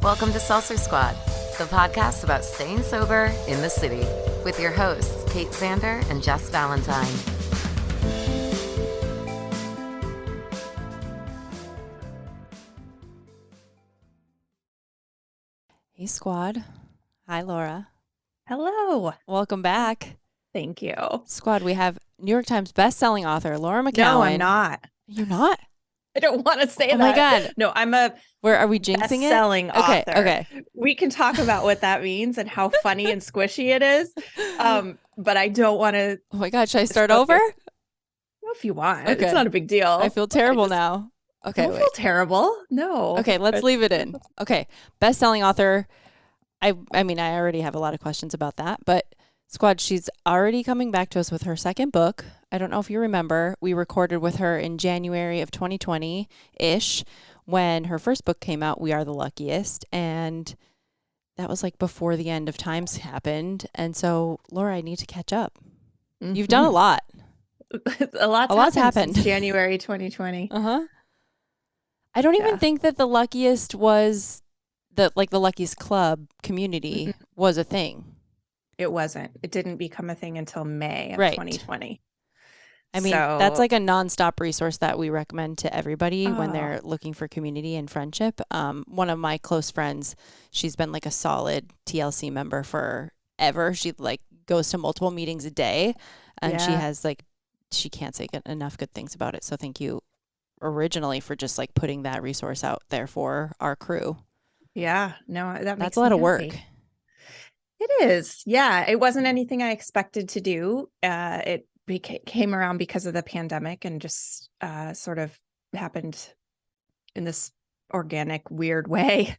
Welcome to Salsa Squad, the podcast about staying sober in the city, with your hosts, Kate Zander and Jess Valentine. Hey, Squad. Hi, Laura. Hello. Welcome back. Thank you. Squad, we have New York Times best-selling author Laura McKowen. No, I'm not. You're not? I don't want to say that. Oh my God. No, I'm a Where are we jinxing best-selling author. Okay. We can talk about what that means and how funny and squishy it is. But I don't want to. Oh my God. Should I start over? Well, if you want. Okay. It's not a big deal. I feel terrible now. Okay. Don't feel terrible. No. Okay, let's leave it in. Okay. Best-selling author. I mean, I already have a lot of questions about that, but Squad, she's already coming back to us with her second book. I don't know if you remember, we recorded with her in January of 2020-ish when her first book came out, We Are the Luckiest, and that was like before the end of times happened. And so, Laura, I need to catch up. Mm-hmm. You've done a lot. A lot's happened since January 2020. I don't even think that the Luckiest was the Luckiest Club community was a thing. It wasn't. It didn't become a thing until May of 2020. I mean, that's like a nonstop resource that we recommend to everybody when they're looking for community and friendship. One of my close friends, she's been like a solid TLC member forever. She like goes to multiple meetings a day, and she has she can't say enough good things about it. So thank you originally for just like putting that resource out there for our crew. Yeah, no, that's a lot of work. It is. Yeah. It wasn't anything I expected to do. It came around because of the pandemic and just sort of happened in this organic, weird way.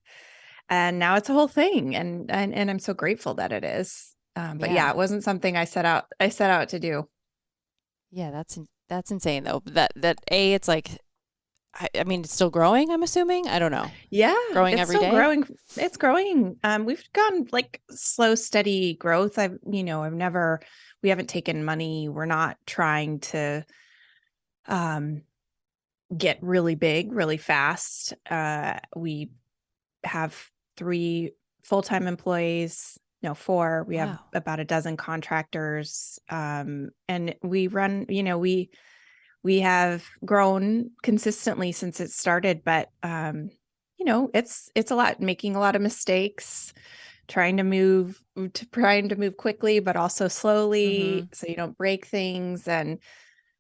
And now it's a whole thing. And I'm so grateful that it is. But it wasn't something I set out to do. Yeah, that's insane though. That it's like, I mean, it's still growing, I'm assuming. I don't know. Yeah. Growing every day. It's growing. We've gone like slow, steady growth. we haven't taken money. We're not trying to get really big, really fast. We have 3 full-time employees. No, 4. We have about a dozen contractors. And we run, we have grown consistently since it started, but it's a lot, making a lot of mistakes, trying to move quickly, but also slowly, so you don't break things and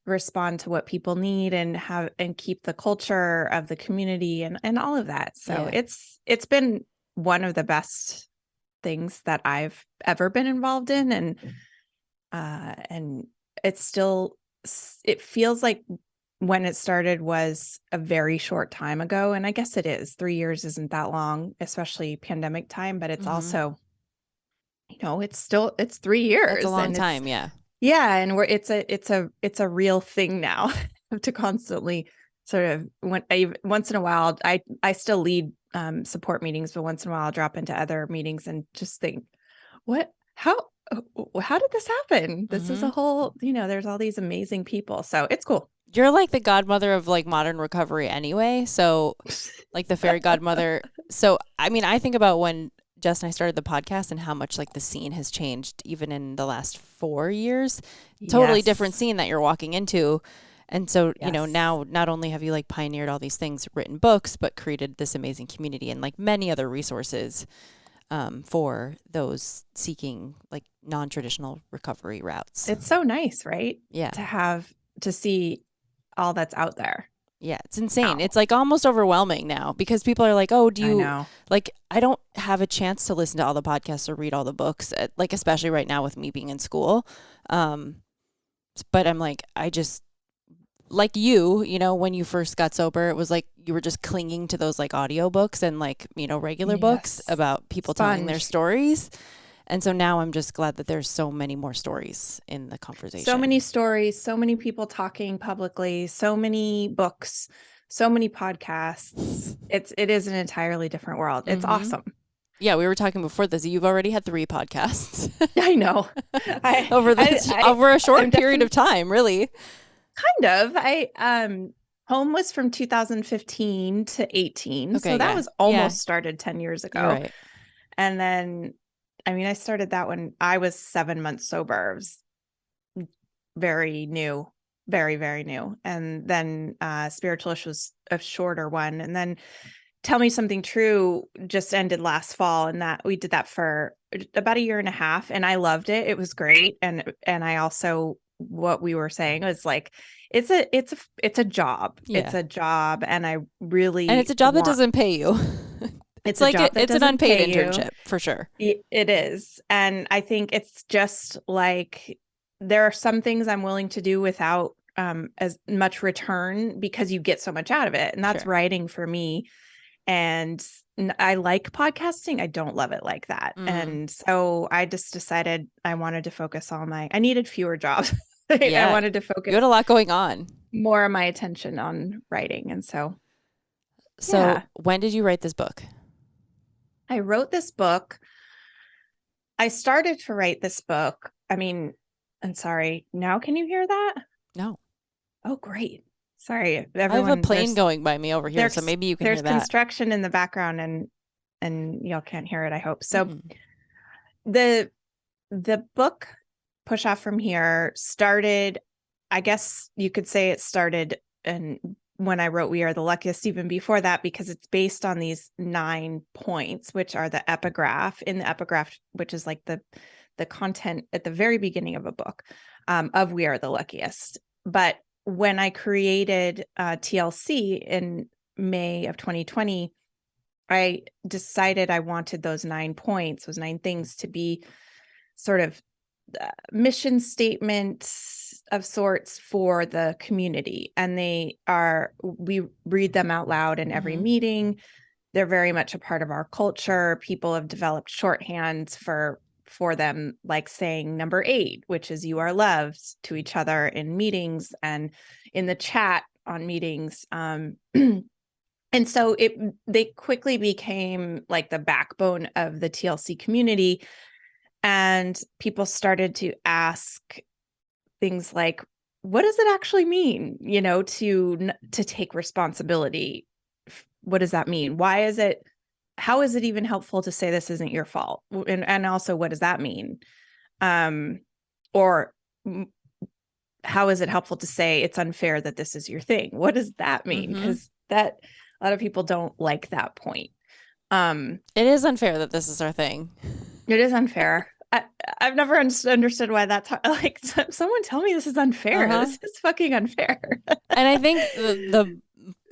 respond to what people need and keep the culture of the community and all of that. So it's been one of the best things that I've ever been involved in, and it feels like when it started was a very short time ago. And I guess it is. 3 years isn't that long, especially pandemic time, but it's also, it's 3 years. It's a long time. Yeah. Yeah. And it's a real thing now to constantly sort of once in a while, I still lead support meetings, but once in a while I'll drop into other meetings and just think, how did this happen? This is a whole, there's all these amazing people. So it's cool. You're like the godmother of like modern recovery anyway. So like the fairy godmother. So, I mean, I think about when Jess and I started the podcast and how much like the scene has changed even in the last 4 years. Totally different scene that you're walking into. And so, now not only have you like pioneered all these things, written books, but created this amazing community and like many other resources for those seeking like non-traditional recovery routes. It's so nice, right? Yeah. To see all that's out there. Yeah, it's insane. It's like almost overwhelming now because people are like, oh, do you like, I don't have a chance to listen to all the podcasts or read all the books, like, especially right now with me being in school. But I'm like, I just, like when you first got sober, it was like you were just clinging to those like audiobooks and like, regular books about people telling their stories. And so now I'm just glad that there's so many more stories in the conversation. So many stories, so many people talking publicly, so many books, so many podcasts. It is an entirely different world. It's awesome. Yeah, we were talking before this. You've already had 3 podcasts. I know. Over a short period of time, really. Kind of. Home was from 2015 to 18. Okay, So that yeah. was almost started 10 years ago. You're right. And then, I mean, I started that when I was 7 months sober. It was very new, very, very new. And then Spiritualist was a shorter one. And then Tell Me Something True just ended last fall. And that we did that for about a year and a half. And I loved it. It was great. And I also, what we were saying was like, it's a job. Yeah. It's a job. And I really, And it's a job that doesn't pay you. it's like a job that it's an doesn't unpaid pay you. internship for sure. It is. And I think it's just like, there are some things I'm willing to do without as much return because you get so much out of it. And that's Sure. writing for me. And I like podcasting. I don't love it like that. And so I just decided I wanted to focus on I needed fewer jobs. Yeah. I wanted to focus You had a lot going on. more of my attention on writing. And so when did you write this book? I wrote this book. I started to write this book. I mean, I'm sorry. Now can you hear that? No. Oh, great. Sorry. I have a plane going by me over here, so maybe you can hear that. There's construction in the background and y'all can't hear it, I hope. So the book Push Off From Here started, I guess you could say it started when I wrote We Are the Luckiest, even before that, because it's based on these 9 points, which are the epigraph, which is like the content at the very beginning of a book of We Are the Luckiest. But when I created TLC in May of 2020, I decided I wanted those 9 points, those 9 things to be sort of mission statements of sorts for the community. And we read them out loud in every meeting. They're very much a part of our culture. People have developed shorthands for them, like saying number 8, which is you are loved, to each other in meetings and in the chat on meetings. And so they quickly became like the backbone of the TLC community. And people started to ask things like, what does it actually mean, to take responsibility? What does that mean? How is it even helpful to say this isn't your fault? And also, what does that mean? Or how is it helpful to say it's unfair that this is your thing? What does that mean? Because a lot of people don't like that point. It is unfair that this is our thing. It is unfair. I've never understood why that's like, someone tell me this is unfair. This is fucking unfair. And I think the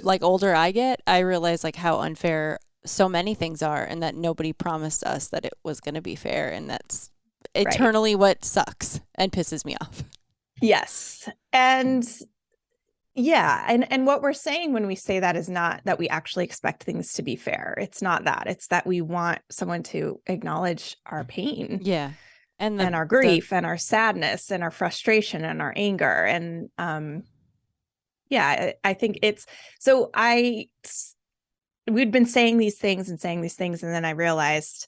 like older I get, I realize like how unfair so many things are, and that nobody promised us that it was going to be fair. And that's eternally what sucks and pisses me off. Yes. And yeah. And what we're saying when we say that is not that we actually expect things to be fair. It's not that. It's that we want someone to acknowledge our pain. Yeah. And our grief and our sadness and our frustration and our anger. And I think we'd been saying these things. And then I realized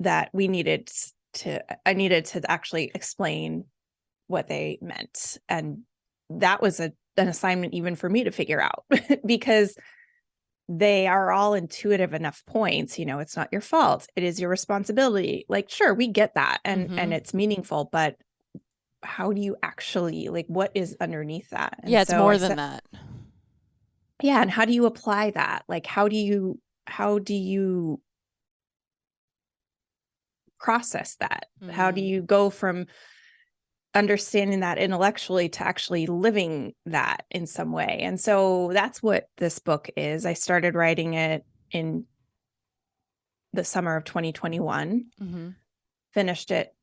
that I needed to actually explain what they meant. And that was an assignment even for me to figure out, because they are all intuitive enough points. It's not your fault. It is your responsibility. Like, sure, we get that. And it's meaningful, but how do you actually, like, what is underneath that? And it's more than that. Yeah. And how do you apply that? Like, how do you process that? How do you go from understanding that intellectually to actually living that in some way? And so that's what this book is. I started writing it in the summer of 2021, finished it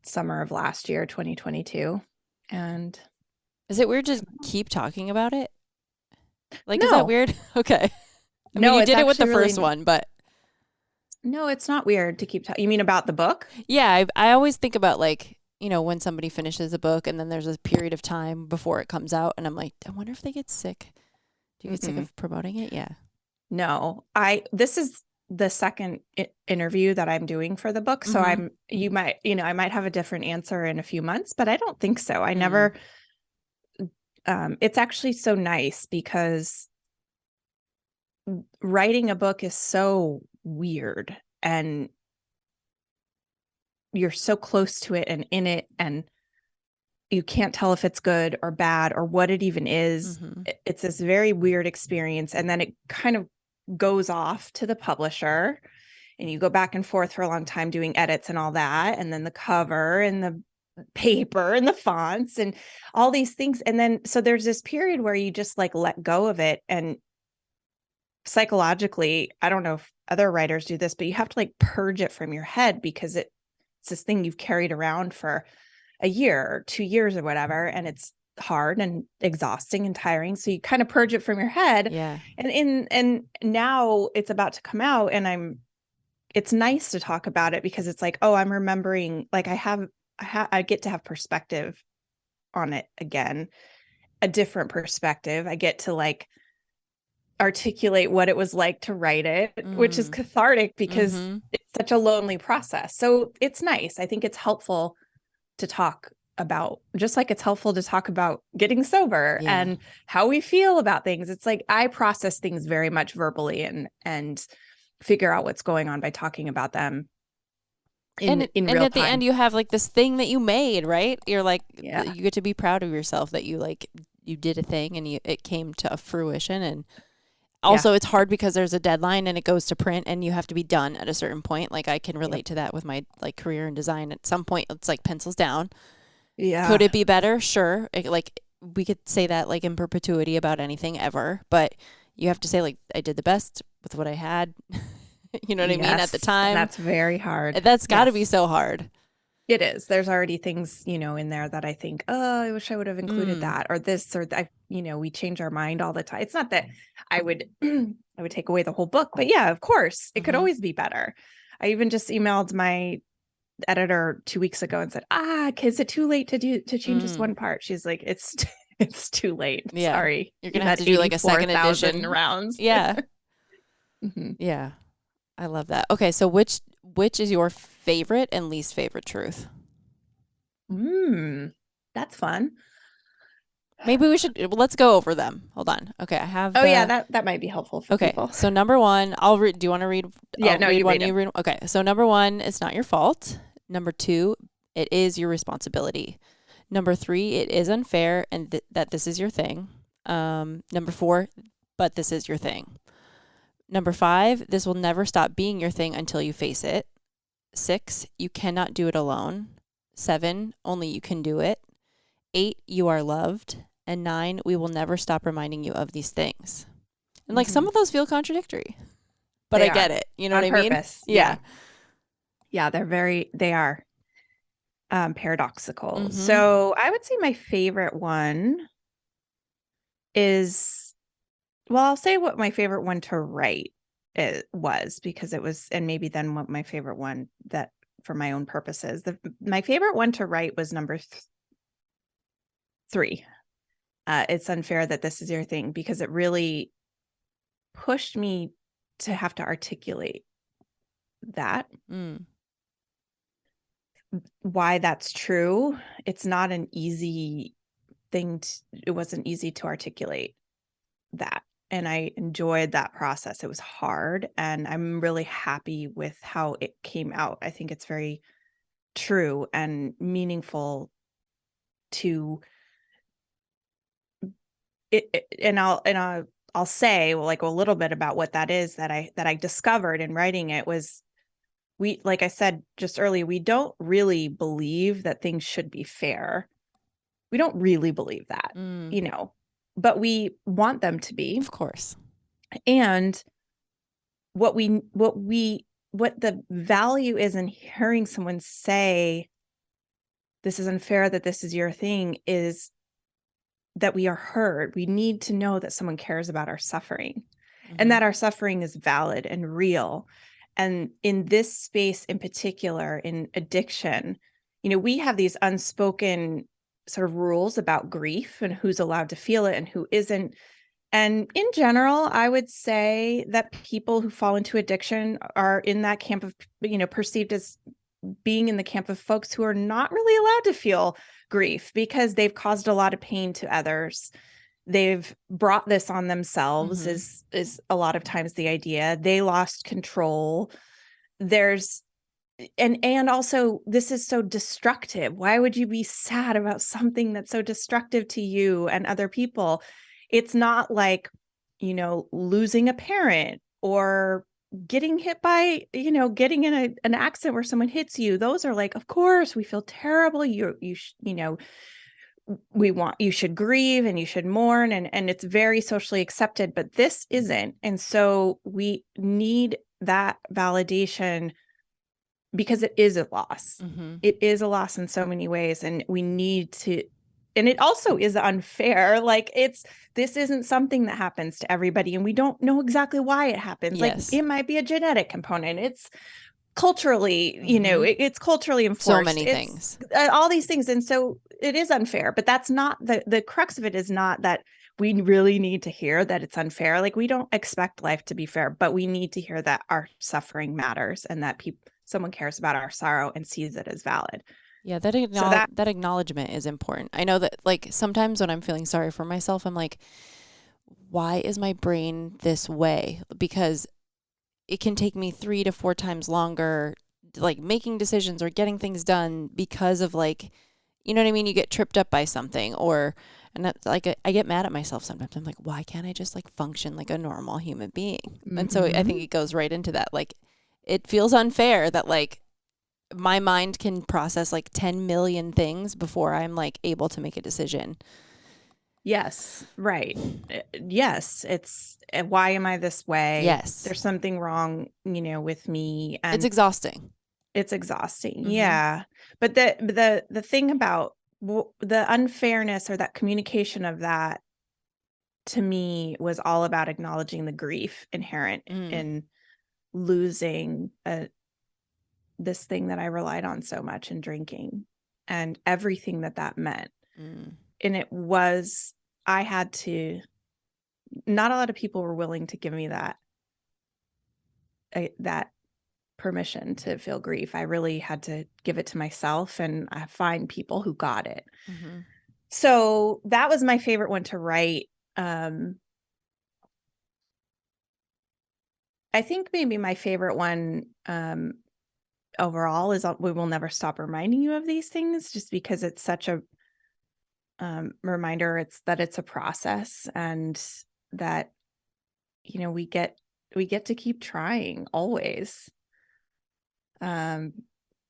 summer of last year, 2022. And is it weird to keep talking about it? Like, no. Is that weird? Okay. I mean, you did it with the first one, but no, it's not weird to keep talking. You mean about the book? Yeah. I always think about, like, when somebody finishes a book and then there's a period of time before it comes out, and I'm like, I wonder if they get sick. Do you get sick of promoting it? Yeah. No, this is the second interview that I'm doing for the book. So I might have a different answer in a few months, but I don't think so. I never it's actually so nice because writing a book is so weird and you're so close to it and in it, and you can't tell if it's good or bad or what it even is. It's this very weird experience. And then it kind of goes off to the publisher and you go back and forth for a long time doing edits and all that. And then the cover and the paper and the fonts and all these things. And then, so there's this period where you just like let go of it. And psychologically, I don't know if other writers do this, but you have to like purge it from your head because it's this thing you've carried around for a year or 2 years or whatever. And it's hard and exhausting and tiring. So you kind of purge it from your head. Yeah. And now it's about to come out and it's nice to talk about it because it's like, oh, I'm remembering, like I get to have perspective on it again, a different perspective. I get to like articulate what it was like to write it, which is cathartic because it's such a lonely process. So it's nice. I think it's helpful to talk about, just like it's helpful to talk about getting sober and how we feel about things. It's like I process things very much verbally and figure out what's going on by talking about them in real time. And at the end you have like this thing that you made, right? You're like, you get to be proud of yourself that you did a thing and it came to fruition. And also it's hard because there's a deadline and it goes to print and you have to be done at a certain point. Like I can relate to that with my like career in design. At some point it's like pencils down. Yeah. Could it be better? Sure. Like we could say that like in perpetuity about anything ever, but you have to say like I did the best with what I had. You know what I mean? At the time. That's very hard. That's got to be so hard. It is. There's already things, in there that I think, oh, I wish I would have included that or this or that. We change our mind all the time. It's not that I would take away the whole book, but yeah, of course, it could always be better. I even just emailed my editor 2 weeks ago and said, is it too late to change this one part? She's like, it's too late. Yeah. Sorry. You're going to have to do like a second edition rounds. Yeah. Yeah. I love that. Okay. So which is your favorite and least favorite truth? That's fun. Maybe we should, let's go over them. Hold on. Okay. I have. That might be helpful for people. So number one, I'll read. Do you want to read? Yeah, no, you read it. Okay. So number one, it's not your fault. Number two, it is your responsibility. Number three, it is unfair and that this is your thing. Number four, but this is your thing. Number five, this will never stop being your thing until you face it. 6, you cannot do it alone. 7, only you can do it. 8, you are loved. And 9, we will never stop reminding you of these things. And like some of those feel contradictory, but I get it. You know what I mean? Purpose. Yeah. Yeah, they are paradoxical. So I would say my favorite one is, well, I'll say what my favorite one to write was because it was, and maybe then what my favorite one that for my own purposes, my favorite one to write was number 3. It's unfair that this is your thing because it really pushed me to have to articulate that. Why that's true. It's not an easy thing. It wasn't easy to articulate that. And I enjoyed that process. It was hard and I'm really happy with how it came out. I think it's very true and meaningful to it. And I'll say like a little bit about what that is that I discovered in writing it was like I said just earlier, we don't really believe that things should be fair. We don't really believe that, but we want them to be, of course. And what the value is in hearing someone say, this is unfair, that this is your thing, is that we are heard. We need to know that someone cares about our suffering and that our suffering is valid and real. And in this space in particular, in addiction, we have these unspoken sort of rules about grief and who's allowed to feel it and who isn't. And in general, I would say that people who fall into addiction are in that camp of, perceived as being in the camp of folks who are not really allowed to feel grief because they've caused a lot of pain to others. They've brought this on themselves is a lot of times the idea. They lost control. There's and also this is so destructive. Why would you be sad about something that's so destructive to you and other people? It's not like, losing a parent or getting hit by, getting in an accident where someone hits you. Those are like, of course, we feel terrible. You should grieve and you should mourn and it's very socially accepted, but this isn't. And so we need that validation because it is a loss. It is a loss in so many ways. And we need to, and it also is unfair. Like this isn't something that happens to everybody and we don't know exactly why it happens. Yes. Like it might be a genetic component. It's culturally, it's culturally enforced. So many things, all these things. And so it is unfair, but that's not the crux of it is not that we really need to hear that it's unfair. Like we don't expect life to be fair, but we need to hear that our suffering matters and that someone cares about our sorrow and sees it as valid. Yeah, that acknowledgement is important. I know that like sometimes when I'm feeling sorry for myself, I'm like, why is my brain this way? Because it can take me 3 to 4 times longer, like making decisions or getting things done because of like, you know what I mean? You get tripped up by something and that's like, I get mad at myself sometimes. I'm like, why can't I just like function like a normal human being? And so I think it goes right into that. Like, it feels unfair that like my mind can process like 10 million things before I'm like able to make a decision. Yes. Right. Yes. It's why am I this way? Yes. There's something wrong, with me. And it's exhausting. It's exhausting. Yeah. But the thing about the unfairness or that communication of that to me was all about acknowledging the grief inherent in losing this thing that I relied on so much in drinking and everything that meant. And it was, not a lot of people were willing to give me that permission to feel grief. I really had to give it to myself and I find people who got it. So that was my favorite one to write. I think maybe my favorite one overall is We Will Never Stop Reminding You of These Things, just because it's such a reminder it's a process and that, we get to keep trying always.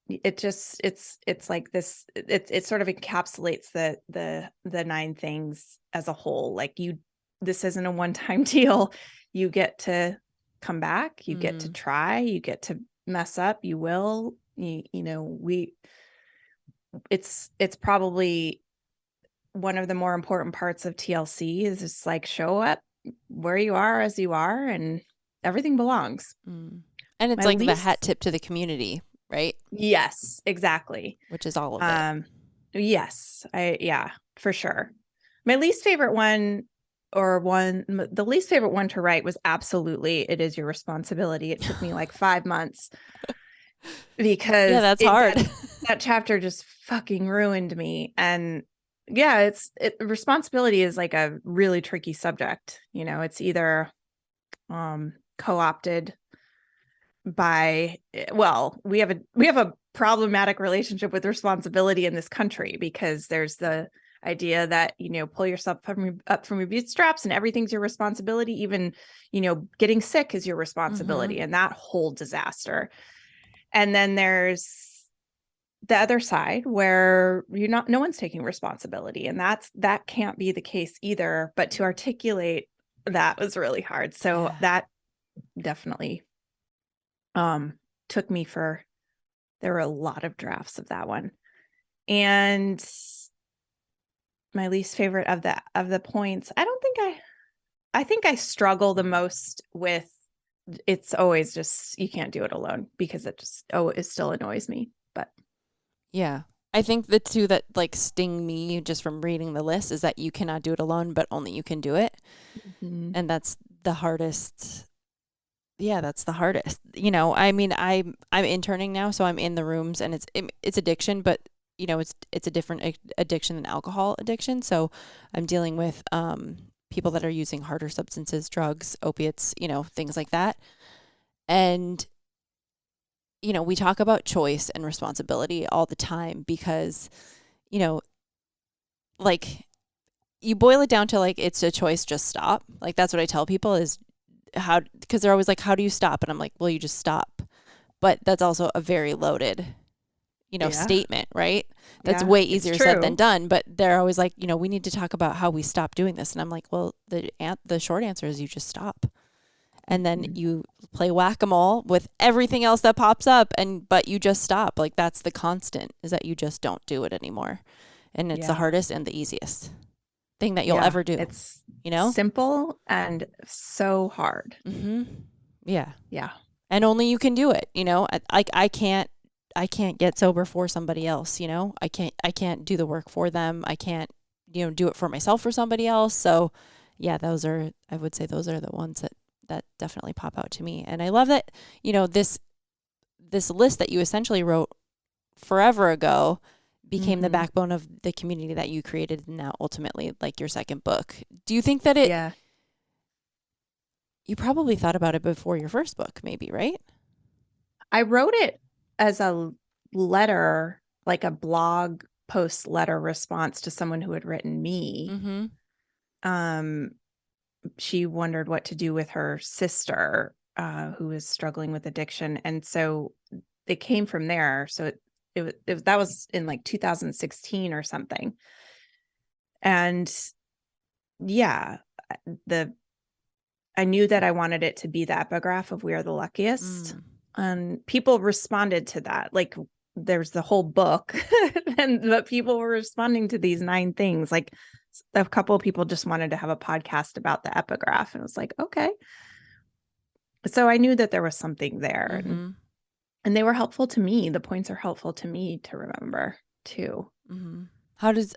It's like this, it sort of encapsulates the 9 things as a whole. Like this isn't a one-time deal. You get to come back, you get to try, you get to mess up, you will, it's probably one of the more important parts of TLC is just like show up where you are as you are and everything belongs. And it's like the hat tip to the community, right? Yes, exactly. Which is all of it. Yes, for sure. My least favorite one the least favorite one to write was absolutely It Is Your Responsibility. It took me like 5 months because that's hard. That chapter just fucking ruined me. And responsibility is like a really tricky subject. It's either co-opted by, we have a problematic relationship with responsibility in this country because there's the idea that, pull yourself up from your bootstraps and everything's your responsibility. Even, getting sick is your responsibility and that whole disaster. And then there's the other side where no one's taking responsibility. And that can't be the case either. But to articulate that was really hard. So that definitely took me there were a lot of drafts of that one. And my least favorite of the points, I think I struggle the most with, it's always just, you can't do it alone because it still annoys me. But yeah, I think the two that like sting me just from reading the list is that you cannot do it alone, but only you can do it. And that's the hardest. Yeah, that's the hardest. I mean, I'm interning now, so I'm in the rooms and it's addiction, but it's a different addiction than alcohol addiction. So I'm dealing with people that are using harder substances, drugs, opiates, things like that. And we talk about choice and responsibility all the time because, like you boil it down to like, it's a choice, just stop. Like, that's what I tell people is because they're always like, how do you stop? And I'm like, well, you just stop. But that's also a very loaded, statement, right? That's way easier said than done. But they're always like, we need to talk about how we stop doing this. And I'm like, well, the short answer is you just stop. And then you play whack-a-mole with everything else that pops up, but you just stop. Like, that's the constant, is that you just don't do it anymore. And it's the hardest and the easiest thing that you'll ever do. It's simple and so hard. Mm-hmm. Yeah. Yeah. And only you can do it. I can't get sober for somebody else. I can't do the work for them. I can't, do it for myself for somebody else. So yeah, I would say those are the ones that definitely pop out to me. And I love that, this list that you essentially wrote forever ago became the backbone of the community that you created now, ultimately, like your second book. Do you think that you probably thought about it before your first book, maybe, right? I wrote it as a letter, like a blog post letter response to someone who had written me. Mm-hmm. She wondered what to do with her sister, who was struggling with addiction. And so it came from there. So that was in like 2016 or something. And I knew that I wanted it to be the epigraph of We Are the Luckiest. And people responded to that. Like, there's the whole book, but people were responding to these 9 things. Like, a couple of people just wanted to have a podcast about the epigraph, and it was like, okay. So I knew that there was something there, and they were helpful to me. The points are helpful to me to remember too. Mm-hmm.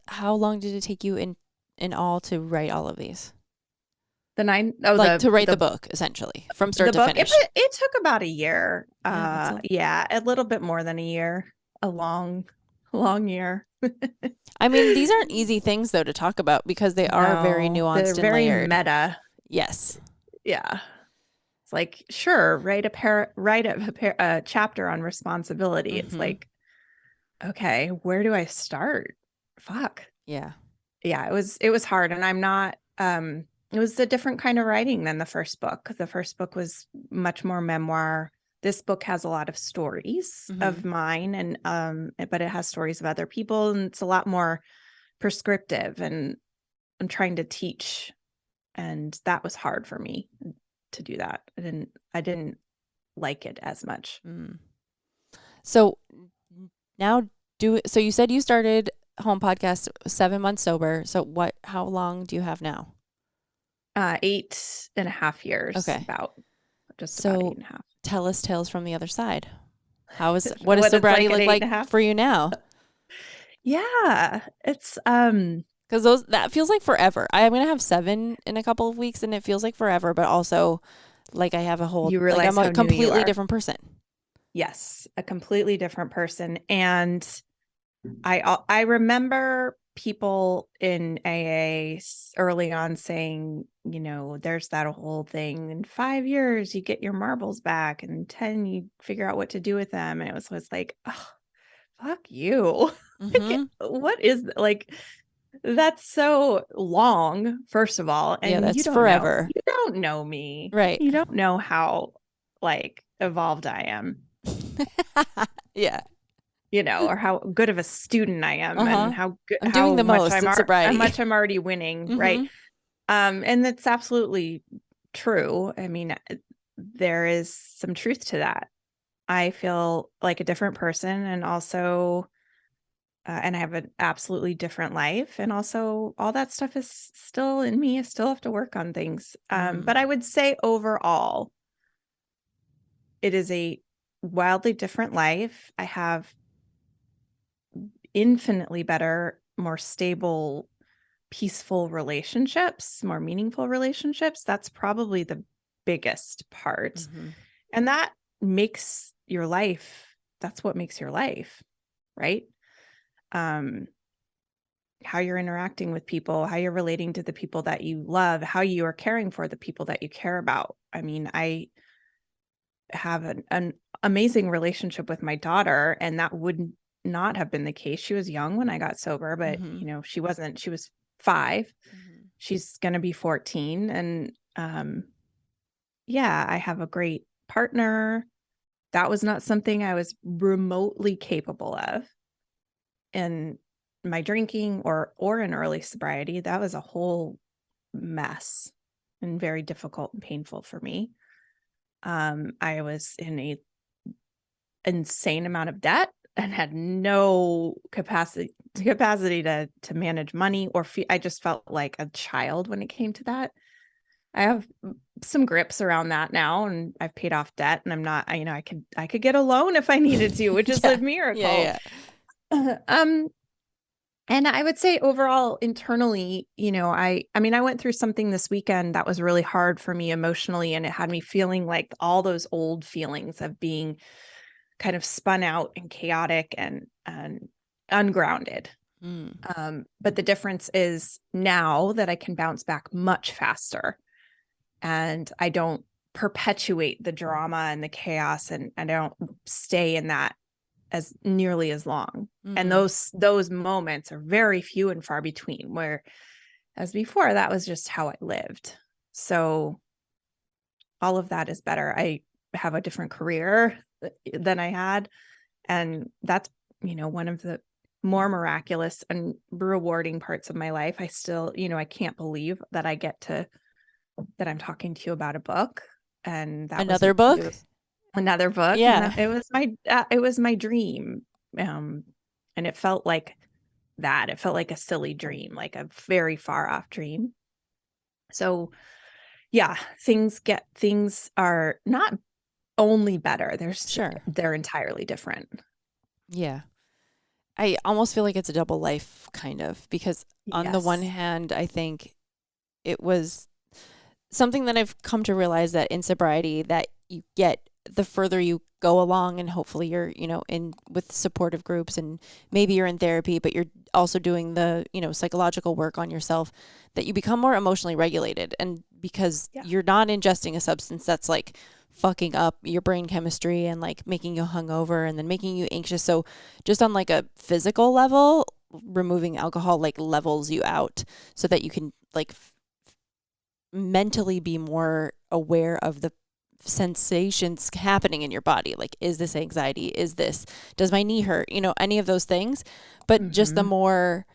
How long did it take you in all to write all of these? To write the book, essentially, from start to finish. It took about a year. A little bit more than a year. A long year. I mean, these aren't easy things though to talk about because they are very nuanced and very layered. Meta. Yes. Yeah. It's like, sure, write a chapter on responsibility. It's like, okay, where do I start? Fuck. Yeah. Yeah, it was hard, and I'm not it was a different kind of writing than the first book. The first book was much more memoir. This book has a lot of stories of mine, and but it has stories of other people, and it's a lot more prescriptive, and I'm trying to teach, and that was hard for me to do that. I didn't like it as much. So now so you said you started home podcast 7 months sober. So how long do you have now? 8.5 years. Okay. About 8.5. Tell us tales from the other side. What does sobriety look like for you now? Yeah, it's because that feels like forever. I'm gonna have 7 in a couple of weeks, and it feels like forever. But also, like, I have a whole. You realize I'm a completely different person. Yes, a completely different person, and I remember people in AA early on saying, there's that whole thing. In 5 years, you get your marbles back, and in 10, you figure out what to do with them. And it was like, oh, fuck you. What is like? That's so long, first of all. And that's forever. You don't know me. Right. You don't know how evolved I am. Yeah. Or how good of a student I am, and how good I'm doing the most in sobriety. How much I'm already winning, right? And that's absolutely true. I mean, there is some truth to that. I feel like a different person, and also, and I have an absolutely different life, and also all that stuff is still in me. I still have to work on things. But I would say overall, it is a wildly different life. I have infinitely better, more stable, peaceful relationships, more meaningful relationships. That's probably the biggest part. And that makes your life, that's what makes your life, right? how you're interacting with people, how you're relating to the people that you love, how you are caring for the people that you care about. I mean, I have an amazing relationship with my daughter, and that would not have been the case. She was young when I got sober, but she wasn't. She was 5. She's going to be 14. And I have a great partner. That was not something I was remotely capable of in my drinking or in early sobriety. That was a whole mess and very difficult and painful for me. I was in a insane amount of debt and had no capacity to manage money or I just felt like a child when it came to that. I have some grips around that now, and I've paid off debt, and I'm not, I could get a loan if I needed to, which is a miracle. Yeah. And I would say overall internally, I went through something this weekend that was really hard for me emotionally, and it had me feeling like all those old feelings of being kind of spun out and chaotic and ungrounded. But the difference is now that I can bounce back much faster, and I don't perpetuate the drama and the chaos, and I don't stay in that as nearly as long. And those moments are very few and far between, where as before, that was just how I lived. So all of that is better. I have a different career than I had. And that's, one of the more miraculous and rewarding parts of my life. I still, I can't believe that that I'm talking to you about a book. And that another book. Yeah. It was my dream. And it felt like that. It felt like a silly dream, like a very far off dream. So yeah, things are not only better. They're entirely different. Yeah. I almost feel like it's a double life kind of, because on the one hand, I think it was something that I've come to realize that in sobriety that you get the further you go along, and hopefully you're, in with supportive groups, and maybe you're in therapy, but you're also doing the, psychological work on yourself, that you become more emotionally regulated. And because you're not ingesting a substance that's like fucking up your brain chemistry and like making you hungover and then making you anxious. So just on like a physical level, removing alcohol like levels you out so that you can like mentally be more aware of the sensations happening in your body. Like, is this anxiety? Does my knee hurt? Any of those things. But just the more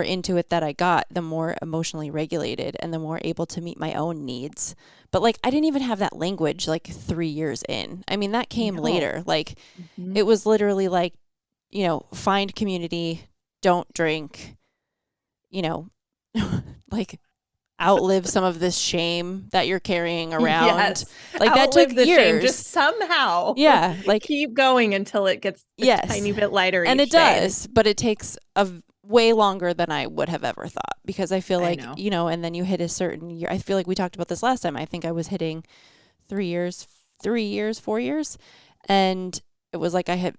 into it that I got, the more emotionally regulated and the more able to meet my own needs. But like, I didn't even have that language like 3 years in. I mean, that came later. Like it was literally like, find community, don't drink, like outlive some of this shame that you're carrying around. Yes. Like that took the years. Shame, just somehow. Yeah. Like keep going until it gets a tiny bit lighter. And each it day. does, but it takes way longer than I would have ever thought, because I feel like, and then you hit a certain year. I feel like we talked about this last time. I think I was hitting 4 years. And it was like I had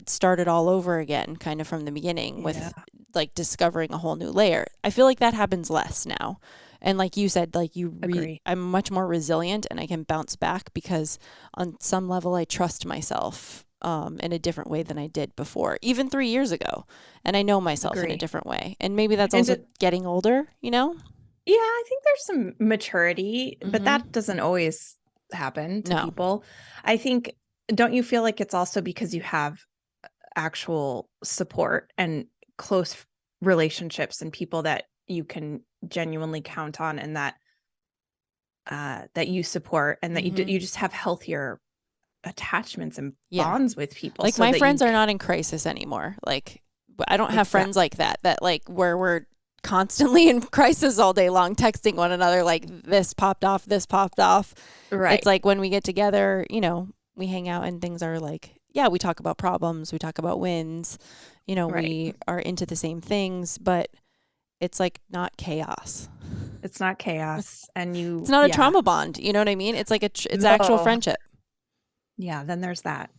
started all over again, kind of from the beginning with like discovering a whole new layer. I feel like that happens less now. And like you said, like I'm much more resilient and I can bounce back because on some level I trust myself in a different way than I did before, even 3 years ago. And I know myself in a different way. And maybe that's also getting older, Yeah, I think there's some maturity, but that doesn't always happen to people. I think, don't you feel like it's also because you have actual support and close relationships and people that you can genuinely count on, and that you support, and that you just have healthier attachments and bonds with people. Like my friends are not in crisis anymore. Like I don't have friends like that like where we're constantly in crisis all day long, texting one another like this popped off. Right. It's like when we get together, we hang out and things are like, we talk about problems, we talk about wins, we are into the same things, but it's like not chaos. It's not chaos. And it's not a trauma bond. You know what I mean? It's like it's actual friendship. Yeah. Then there's that.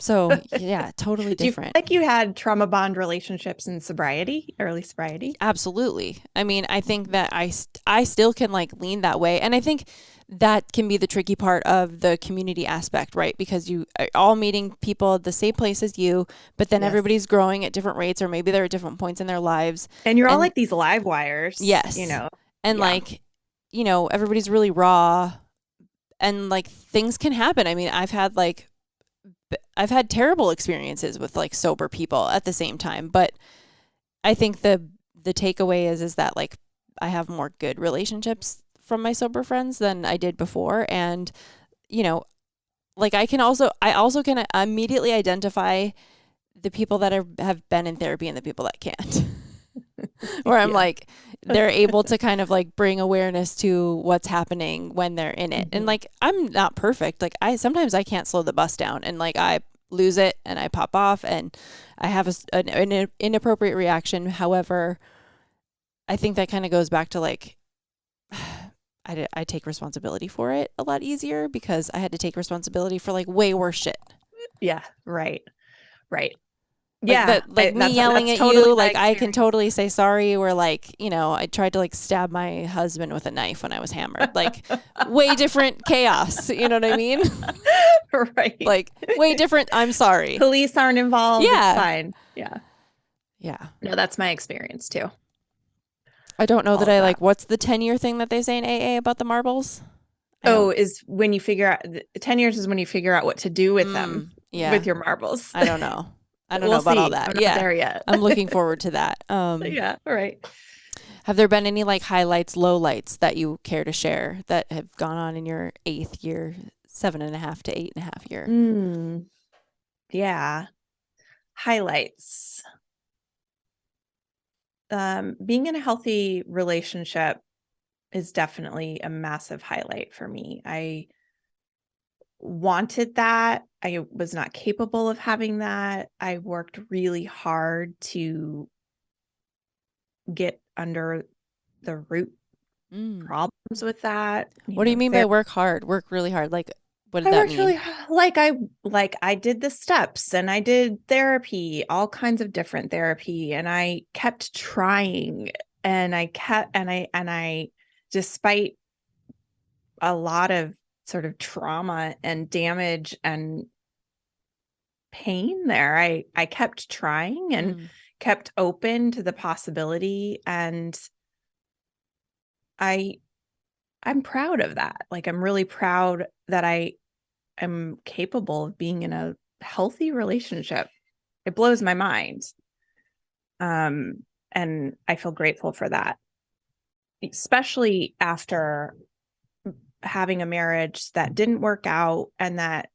So yeah, totally Do you feel different. like you had trauma bond relationships in sobriety, early sobriety? Absolutely. I mean, I think that I still can like lean that way. And I think that can be the tricky part of the community aspect, right? Because you are all meeting people at the same place as you, but then Yes. everybody's growing at different rates, or maybe they're at different points in their lives. And you're all And like these live wires, yes. you know? And Yeah. like, you know, everybody's really raw and like things can happen. I mean, I've had terrible experiences with like sober people at the same time, but I think the takeaway is that like I have more good relationships from my sober friends than I did before, and you know, like I also can immediately identify the people that have been in therapy and the people that can't. Where I'm like, they're able to kind of like bring awareness to what's happening when they're in it. And like, I'm not perfect. Like sometimes I can't slow the bus down and like I lose it and I pop off and I have an inappropriate reaction. However, I think that kind of goes back to like, I take responsibility for it a lot easier because I had to take responsibility for like way worse shit. Yeah. Right. Right. Like yeah. Me yelling at totally you, like I can totally say sorry. Or like, you know, I tried to like stab my husband with a knife when I was hammered. Like way different chaos. You know what I mean? Right. Like way different. I'm sorry. Police aren't involved. Yeah. It's fine. Yeah. Yeah. No, that's my experience too. I don't know All that of I that. like, what's the 10-year thing that they say in AA about the marbles? Is when you figure out 10 years is when you figure out what to do with them, Yeah. with your marbles. I don't know. I don't We'll know about all see. that. I'm not Yeah. there yet. I'm looking forward to that. Yeah. All right. Have there been any like highlights, lowlights that you care to share that have gone on in your 8th year, 7.5 to 8.5 year? Yeah. Highlights. Being in a healthy relationship is definitely a massive highlight for me. I wanted that. I was not capable of having that. I worked really hard to get under the root problems with that. What do you mean by work hard? Work really hard? Like, what did that mean? Really like I did the steps and I did therapy, all kinds of different therapy, and I kept trying and I despite a lot of sort of trauma and damage and pain there, I kept trying and kept open to the possibility, and I'm proud of that. Like I'm really proud that I am capable of being in a healthy relationship. It blows my mind. And I feel grateful for that, especially after having a marriage that didn't work out and that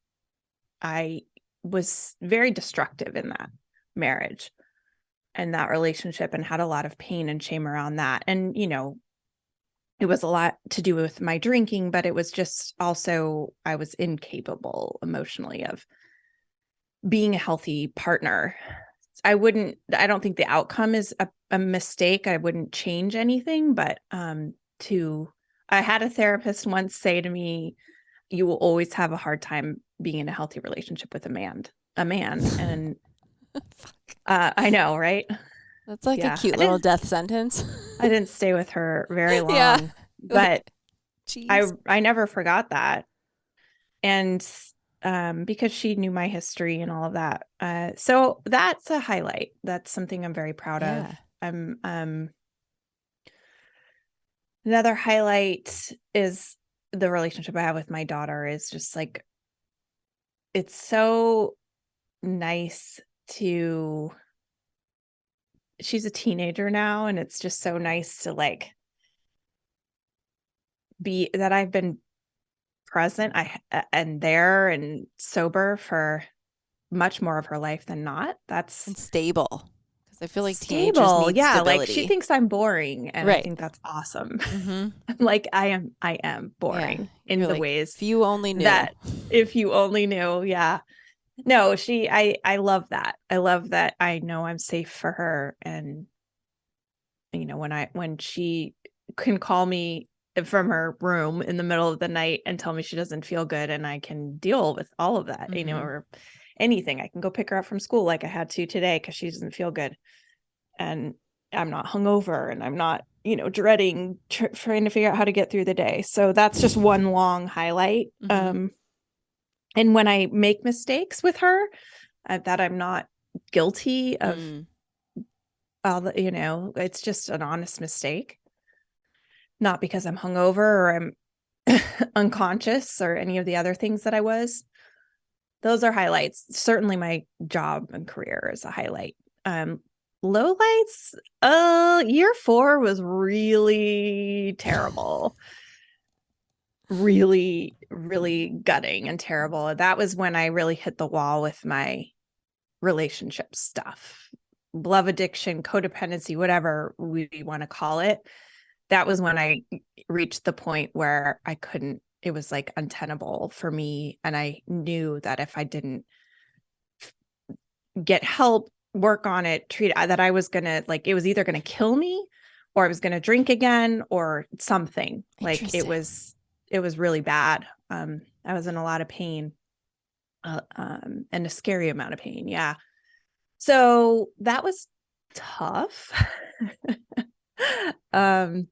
I was very destructive in that marriage and that relationship and had a lot of pain and shame around that. And, you know, it was a lot to do with my drinking, but it was just also, I was incapable emotionally of being a healthy partner. I don't think the outcome is a mistake. I wouldn't change anything, but I had a therapist once say to me, you will always have a hard time being in a healthy relationship with a man. And I know, right? That's like a cute little death sentence. I didn't stay with her very long, yeah. but Jeez. I never forgot that. And because she knew my history and all of that. So that's a highlight. That's something I'm very proud of. Another highlight is the relationship I have with my daughter is just like, it's so nice she's a teenager now, and it's just so nice to like be that I've been present and there and sober for much more of her life than not. That's and stable. Because I feel like stable. teenagers need stability. Like she thinks I'm boring, and I think that's awesome. I'm like, I am boring in the ways if you only knew. If you only knew, yeah. No, I love that. I love that I know I'm safe for her. And, you know, when she can call me from her room in the middle of the night and tell me she doesn't feel good, and I can deal with all of that, you know, anything. I can go pick her up from school like I had to today because she doesn't feel good. And I'm not hungover and I'm not, dreading trying to figure out how to get through the day. So that's just one long highlight. And when I make mistakes with her, that I'm not guilty of all the, it's just an honest mistake. Not because I'm hungover or I'm unconscious or any of the other things that I was. Those are highlights. Certainly my job and career is a highlight. Lowlights, year 4 was really terrible. Really, really gutting and terrible. That was when I really hit the wall with my relationship stuff. Love addiction, codependency, whatever we want to call it. That was when I reached the point where I couldn't, it was like untenable for me. And I knew that if I didn't get help, work on it, treat it, that I was going to, like, it was either going to kill me or I was going to drink again or something. Like it was really bad. I was in a lot of pain, and a scary amount of pain. Yeah. So that was tough. The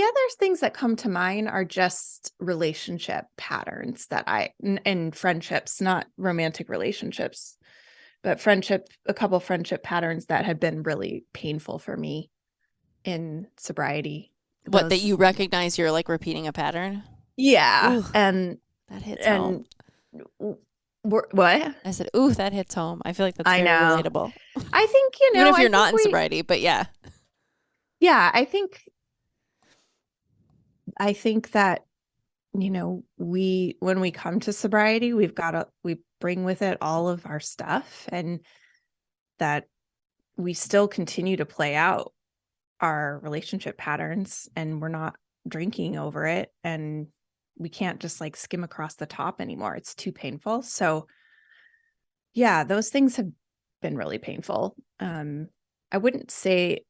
other things that come to mind are just relationship patterns that and friendships, not romantic relationships, but a couple friendship patterns that had been really painful for me in sobriety. What, that you recognize you're like repeating a pattern? Yeah. Ooh, and that hits home. What? I said, ooh, that hits home. I feel like that's very relatable. I think, even if you're not in sobriety, but yeah. Yeah, I think that, when we come to sobriety, we bring with it all of our stuff, and that we still continue to play out our relationship patterns, and we're not drinking over it, and we can't just like skim across the top anymore. It's too painful. So yeah, those things have been really painful. I wouldn't say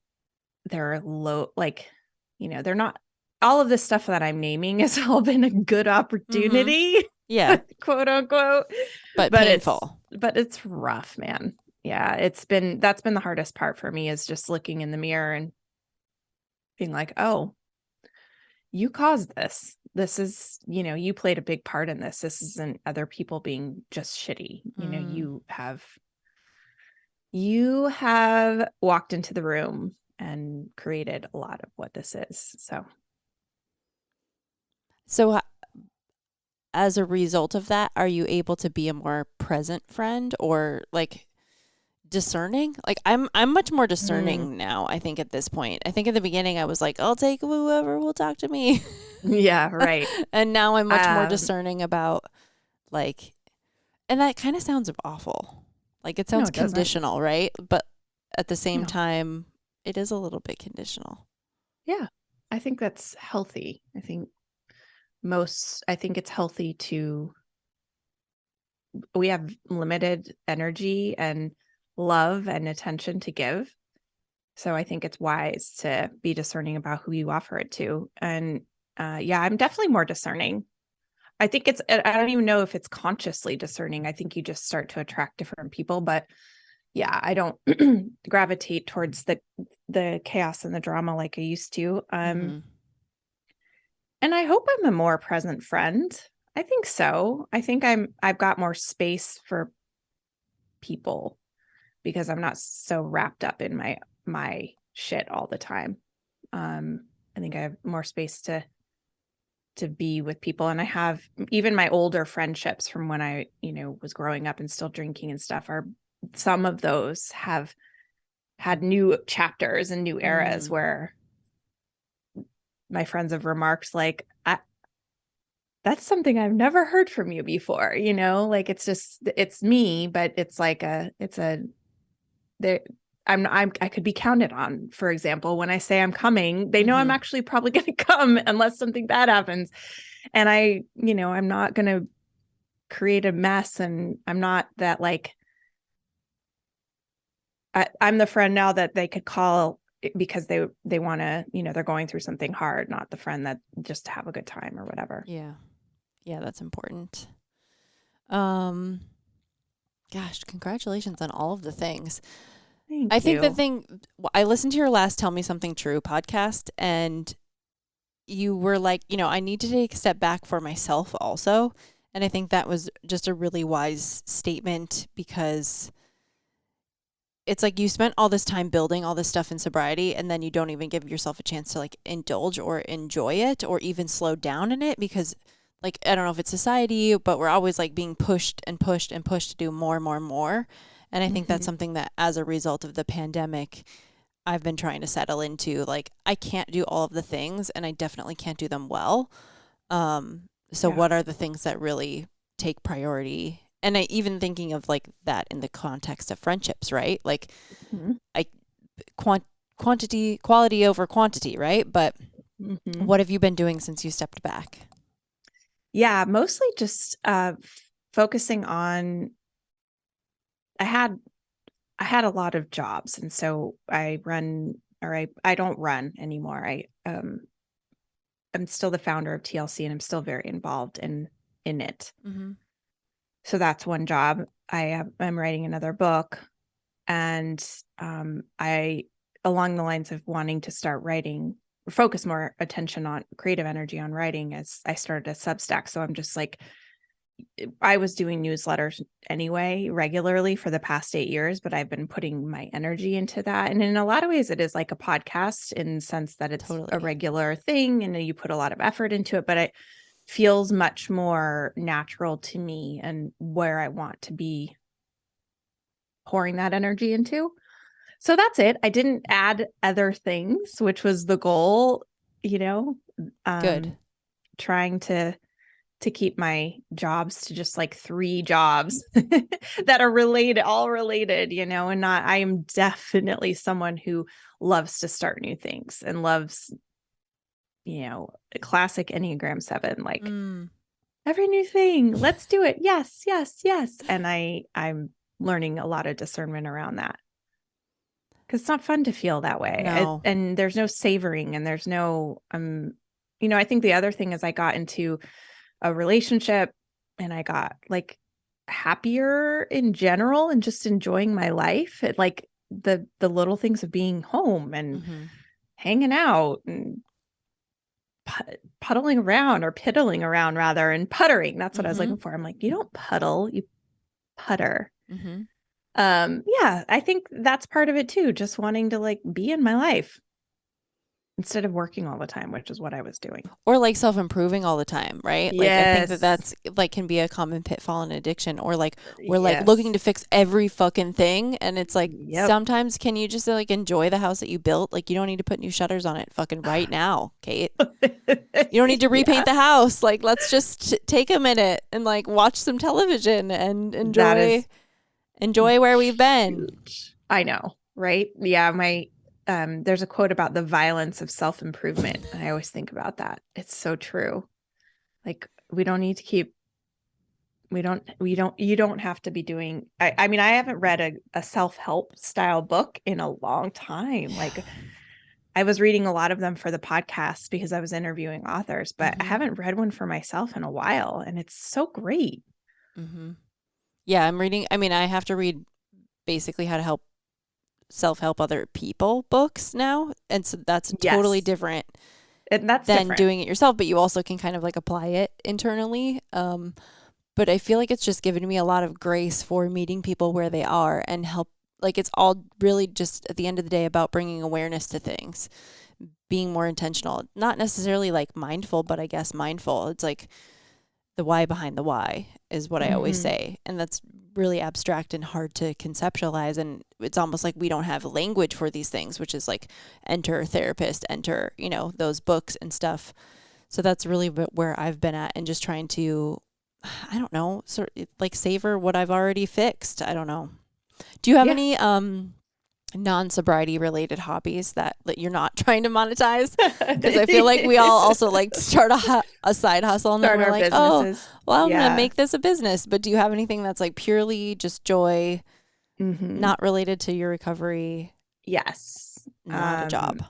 they're low, like, they're not, all of this stuff that I'm naming has all been a good opportunity. Yeah. Quote unquote. But painful. It's rough, man. Yeah. That's been the hardest part for me, is just looking in the mirror and being like, oh, you caused this. This is, you played a big part in this. This isn't other people being just shitty. You have walked into the room and created a lot of what this is. So as a result of that, are you able to be a more present friend or like discerning? Like I'm much more discerning now, I think, at this point. I think in the beginning I was like, I'll take whoever will talk to me. Yeah, right. And now I'm much more discerning about, like, and that kind of sounds awful. Like it sounds conditional, right? But at the same time, it is a little bit conditional. Yeah. I think that's healthy. I think it's healthy we have limited energy and love and attention to give. So I think it's wise to be discerning about who you offer it to. And I'm definitely more discerning. I think I don't even know if it's consciously discerning. I think you just start to attract different people, but yeah, I don't gravitate towards the chaos and the drama like I used to. And I hope I'm a more present friend. I think so. I think I've got more space for people because I'm not so wrapped up in my shit all the time. I think I have more space to be with people. And I have even my older friendships from when I, was growing up and still drinking and stuff, some of those have had new chapters and new eras where my friends have remarked like, that's something I've never heard from you before, like it's me, but it's like I could be counted on. For example, when I say I'm coming, they know I'm actually probably going to come unless something bad happens. And I'm not going to create a mess. And I'm not that, like, I'm the friend now that they could call because they want to, they're going through something hard, not the friend that just to have a good time or whatever. Yeah. Yeah, that's important. Um, Gosh, congratulations on all of the things. Thank I think the you. thing, I listened to your last Tell Me Something True podcast, and you were like, I need to take a step back for myself also. And I think that was just a really wise statement, because it's like you spent all this time building all this stuff in sobriety, and then you don't even give yourself a chance to like indulge or enjoy it or even slow down in it, because like, I don't know if it's society, but we're always like being pushed and pushed and pushed to do more and more and more. And I think that's something that as a result of the pandemic, I've been trying to settle into. Like, I can't do all of the things, and I definitely can't do them well. So Yeah. what are the things that really take priority? And I even thinking of like that in the context of friendships, right? Like, I quality over quantity, right? But what have you been doing since you stepped back? Yeah, mostly just focusing on. I had a lot of jobs, and so I don't run anymore. I'm still the founder of TLC, and I'm still very involved in it. So that's one job. I'm writing another book, and I, along the lines of wanting to start writing, focus more attention on creative energy on writing, as I started a Substack. So I'm just like, I was doing newsletters anyway regularly for the past 8 years, but I've been putting my energy into that. And in a lot of ways, it is like a podcast in the sense that it's a Totally. regular thing and you put a lot of effort into it, but it feels much more natural to me and where I want to be pouring that energy into. So that's it. I didn't add other things, which was the goal, Good. trying to keep my jobs to just like 3 jobs that are all related, and not, I am definitely someone who loves to start new things and loves, a classic Enneagram 7, like every new thing, let's do it. Yes, yes, yes. And I'm learning a lot of discernment around that, because it's not fun to feel that way. No. And there's no savoring, and there's no, I think the other thing is I got into a relationship, and I got like happier in general and just enjoying my life. It, like the little things of being home and hanging out and puddling around, or piddling around rather, and puttering. That's what I was looking for. I'm like, you don't puddle, you putter. Yeah, I think that's part of it too. Just wanting to like be in my life instead of working all the time, which is what I was doing. Or like self-improving all the time, right? Like, I think that Yes. that's like can be a common pitfall in addiction, or like we're like Yes. looking to fix every fucking thing. And it's like, Yep. sometimes can you just like enjoy the house that you built? Like, you don't need to put new shutters on it fucking right now, Kate. You don't need to repaint the house. Like, let's just take a minute and like watch some television and enjoy where we've been. Huge. I know, right? Yeah, there's a quote about the violence of self-improvement, and I always think about that. It's so true. Like, we don't need to keep you don't have to be doing, I mean, I haven't read a self-help style book in a long time. Like, I was reading a lot of them for the podcast because I was interviewing authors, but I haven't read one for myself in a while, and it's so great. Yeah, I'm reading. I mean, I have to read basically how to self-help other people books now. And so that's totally different than doing it yourself, but you also can kind of like apply it internally. But I feel like it's just given me a lot of grace for meeting people where they are and help. Like, it's all really just at the end of the day about bringing awareness to things, being more intentional, not necessarily like mindful, but I guess mindful. It's like the why behind the why is what I always say. And that's really abstract and hard to conceptualize. And it's almost like we don't have language for these things, which is like enter therapist, enter, those books and stuff. So that's really where I've been at, and just trying to, I don't know, sort of like savor what I've already fixed. I don't know. Do you have any non-sobriety related hobbies that you're not trying to monetize? Because I feel like we all also like start a side hustle, and then we're like, businesses. Oh, well, I'm going to make this a business. But do you have anything that's like purely just joy, not related to your recovery? Yes. Not a job.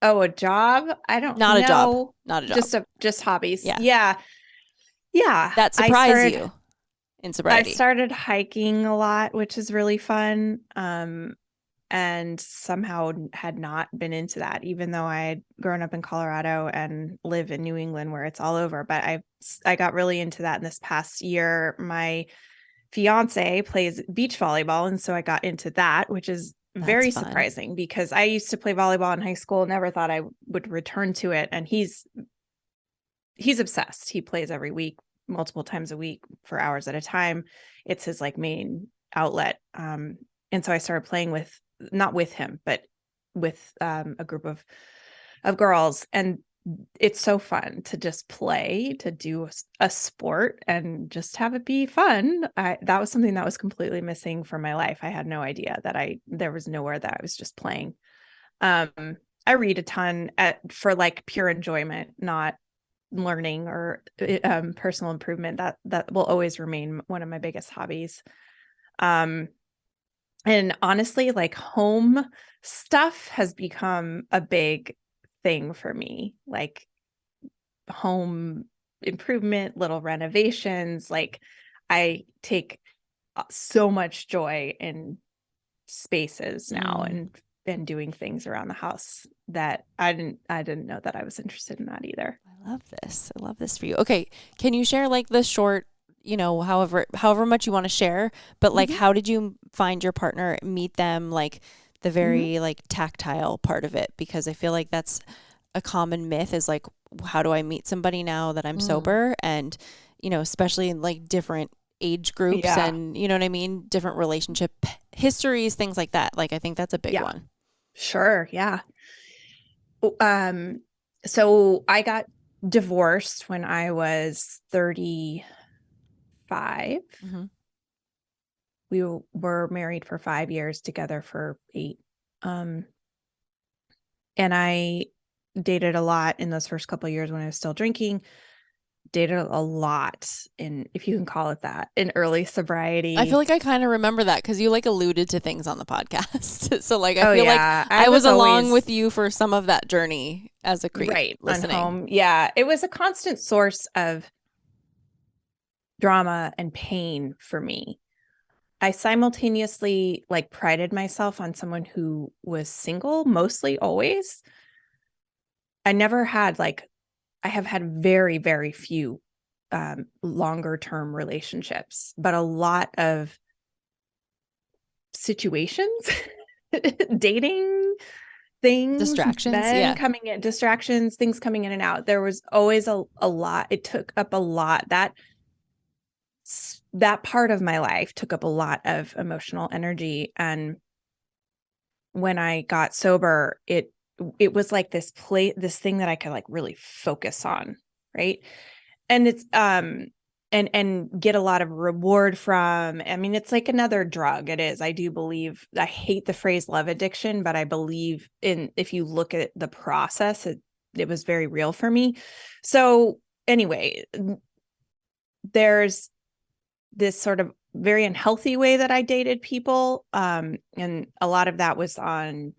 Oh, a job? I don't know. Not a job. Just hobbies. Yeah. Yeah. That surprised you in I sobriety? started hiking a lot, which is really fun. And somehow had not been into that, even though I had grown up in Colorado and live in New England where it's all over. But I got really into that in this past year. My fiance plays beach volleyball, and so I got into that, which is very fun. surprising because I used to play volleyball in high school, never thought I would return to it. And he's obsessed. He plays every week, multiple times a week for hours at a time. It's his like main outlet. And so I started playing with, not with him, but with a group of girls. And it's so fun to just play, to do a sport and just have it be fun. That was something that was completely missing from my life. I had no idea that there was nowhere that I was just playing. I read a ton for like pure enjoyment, not learning or personal improvement. That will always remain one of my biggest hobbies. And honestly, like home stuff has become a big thing for me, like home improvement, little renovations. Like I take so much joy in spaces now and doing things around the house that I didn't know that I was interested in that either. I love this. I love this for you. Okay. Can you share like the short, however much you want to share, but like, how did you find your partner, meet them, like the very like tactile part of it? Because I feel like that's a common myth is like, how do I meet somebody now that I'm sober? And, especially in like different age groups and, you know what I mean? Different relationship histories, things like that. Like, I think that's a big one. Sure. Yeah. So I got divorced when I was 35. We were married for 5 years, together for 8. And I dated a lot in those first couple of years when I was still drinking. Dated a lot if you can call it that, in early sobriety. I feel like I kind of remember that because you like alluded to things on the podcast. So like, I feel like I was along with you for some of that journey as a creep, right, listening. On home. Yeah. It was a constant source of drama and pain for me. I simultaneously like prided myself on someone who was single, mostly always. I never had I have had very, very few longer term relationships, but a lot of situations, dating things, distractions, coming in, distractions, things coming in and out. There was always a lot. It took up a lot. That part of my life took up a lot of emotional energy. And when I got sober, it was like this thing that I could like really focus on. Right. And it's, and get a lot of reward from. I mean, it's like another drug. It is. I do believe, I hate the phrase love addiction, but I believe if you look at the process, it was very real for me. So anyway, there's this sort of very unhealthy way that I dated people. And a lot of that was on,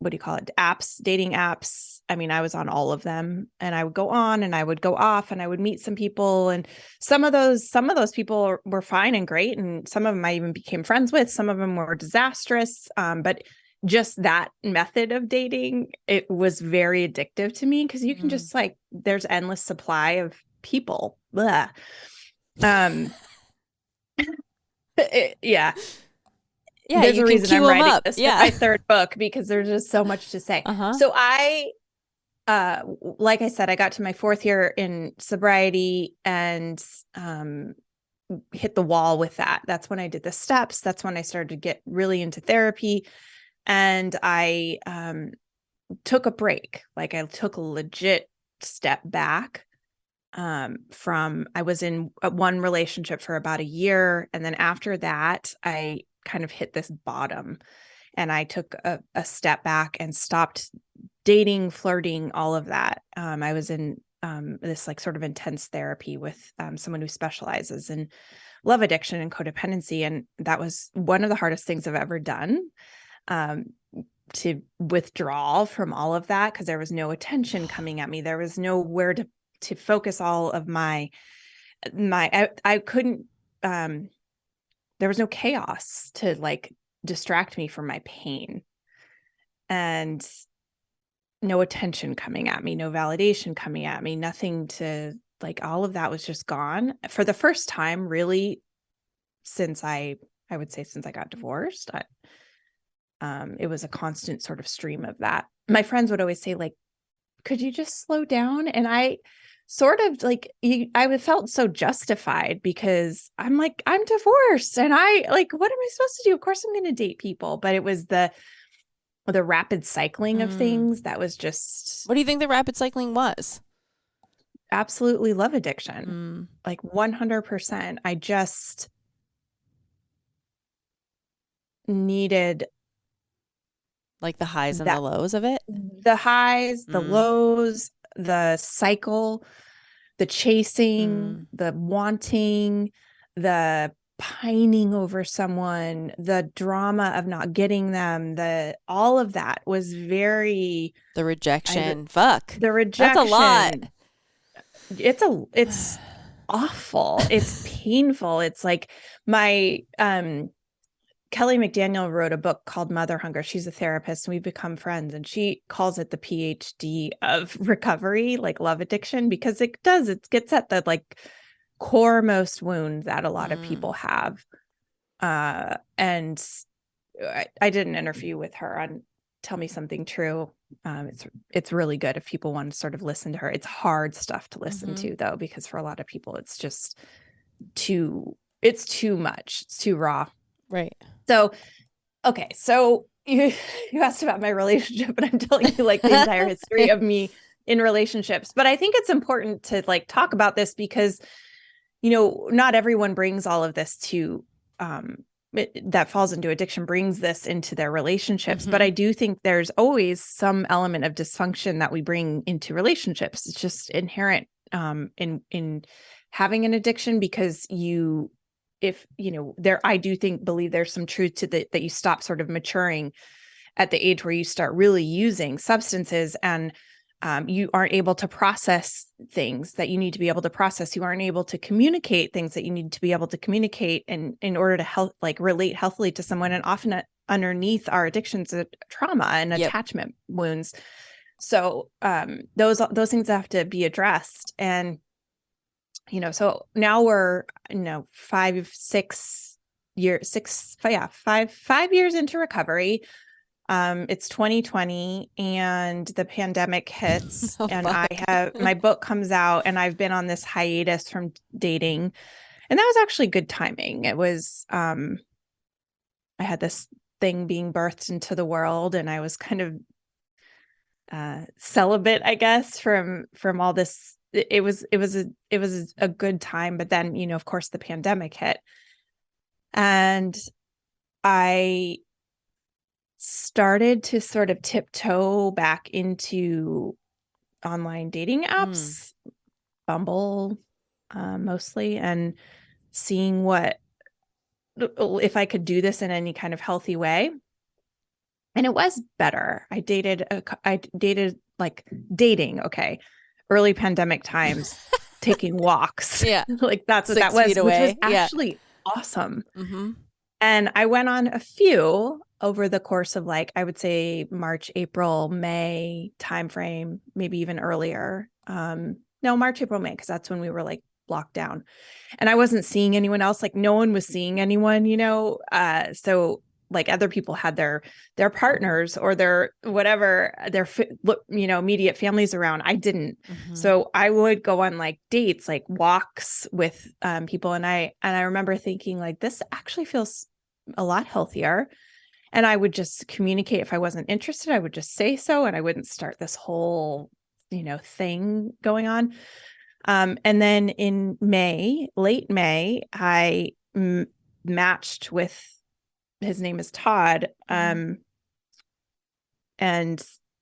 what do you call it? Apps, dating apps. I mean, I was on all of them, and I would go on and I would go off and I would meet some people, and some of those people were fine and great. And some of them I even became friends with. Some of them were disastrous. But just that method of dating, it was very addictive to me because you can just there's endless supply of people. Blah. Yeah. There's you a can reason queue I'm them writing up. this for my third book, because there's just so much to say. So I, like I said, I got to my 4th year in sobriety and hit the wall with that. That's when I did the steps. That's when I started to get really into therapy. And I took a break. Like I took a legit step back from, I was in one relationship for about a year. And then after that, I kind of hit this bottom, and I took a step back and stopped dating, flirting, all of that. I was in this like sort of intense therapy with someone who specializes in love addiction and codependency. And that was one of the hardest things I've ever done, to withdraw from all of that, because there was no attention coming at me. There was nowhere to focus all of my I couldn't, there was no chaos to like distract me from my pain, and no attention coming at me, no validation coming at me, nothing to like, all of that was just gone for the first time really since I would say since I got divorced. It was a constant sort of stream of that. My friends would always say like, could you just slow down? And I sort of like, I felt so justified because I'm like, I'm divorced and I like, what am I supposed to do? Of course I'm going to date people, but it was the rapid cycling of things that was just. What do you think the rapid cycling was? Absolutely love addiction. Like 100%. I just needed like the highs and the lows of it. The highs, the lows, the cycle, the chasing, the wanting, the pining over someone, the drama of not getting them, all of that was very. The rejection. Fuck. The rejection. That's a lot. It's awful. It's painful. It's like my Kelly McDaniel wrote a book called Mother Hunger. She's a therapist and we've become friends, and she calls it the PhD of recovery, like love addiction, because it gets at the like core most wounds that a lot of people have. And I did an interview with her on Tell Me Something True. It's really good if people want to sort of listen to her. It's hard stuff to listen to though, because for a lot of people, it's just too much. It's too raw. Right. So, okay. So you asked about my relationship, and I'm telling you like the entire history of me in relationships. But I think it's important to like talk about this because, not everyone brings all of this to, that falls into addiction, brings this into their relationships. But I do think there's always some element of dysfunction that we bring into relationships. It's just inherent in having an addiction, because I do believe there's some truth to that you stop sort of maturing at the age where you start really using substances, and you aren't able to process things that you need to be able to process. You aren't able to communicate things that you need to be able to communicate in order to relate healthily to someone. And often underneath our addictions, trauma and attachment wounds. So those things have to be addressed. And so now we're, 5 years into recovery. It's 2020 and the pandemic hits my book comes out, and I've been on this hiatus from dating, and that was actually good timing. It was, I had this thing being birthed into the world, and I was kind of celibate, I guess, from all this. It was a good time, but then, of course the pandemic hit, and I started to sort of tiptoe back into online dating apps, Bumble, mostly, and seeing if I could do this in any kind of healthy way. And it was better. I dated like dating. Okay. Early pandemic times, taking walks. Yeah. Like that's what 6 that was, feet away. which was actually awesome. And I went on a few over the course of I would say March, April, May timeframe, maybe even earlier. No, March, April, May, because that's when we were locked down. And I wasn't seeing anyone else. No one was seeing anyone, so other people had their partners or their whatever, their immediate families around. I didn't. So I would go on dates, walks with people, and I remember thinking this actually feels a lot healthier. And I would just communicate. If I wasn't interested, I would just say so, and I wouldn't start this whole thing going on. And then in late May, I matched with. His name is Todd. And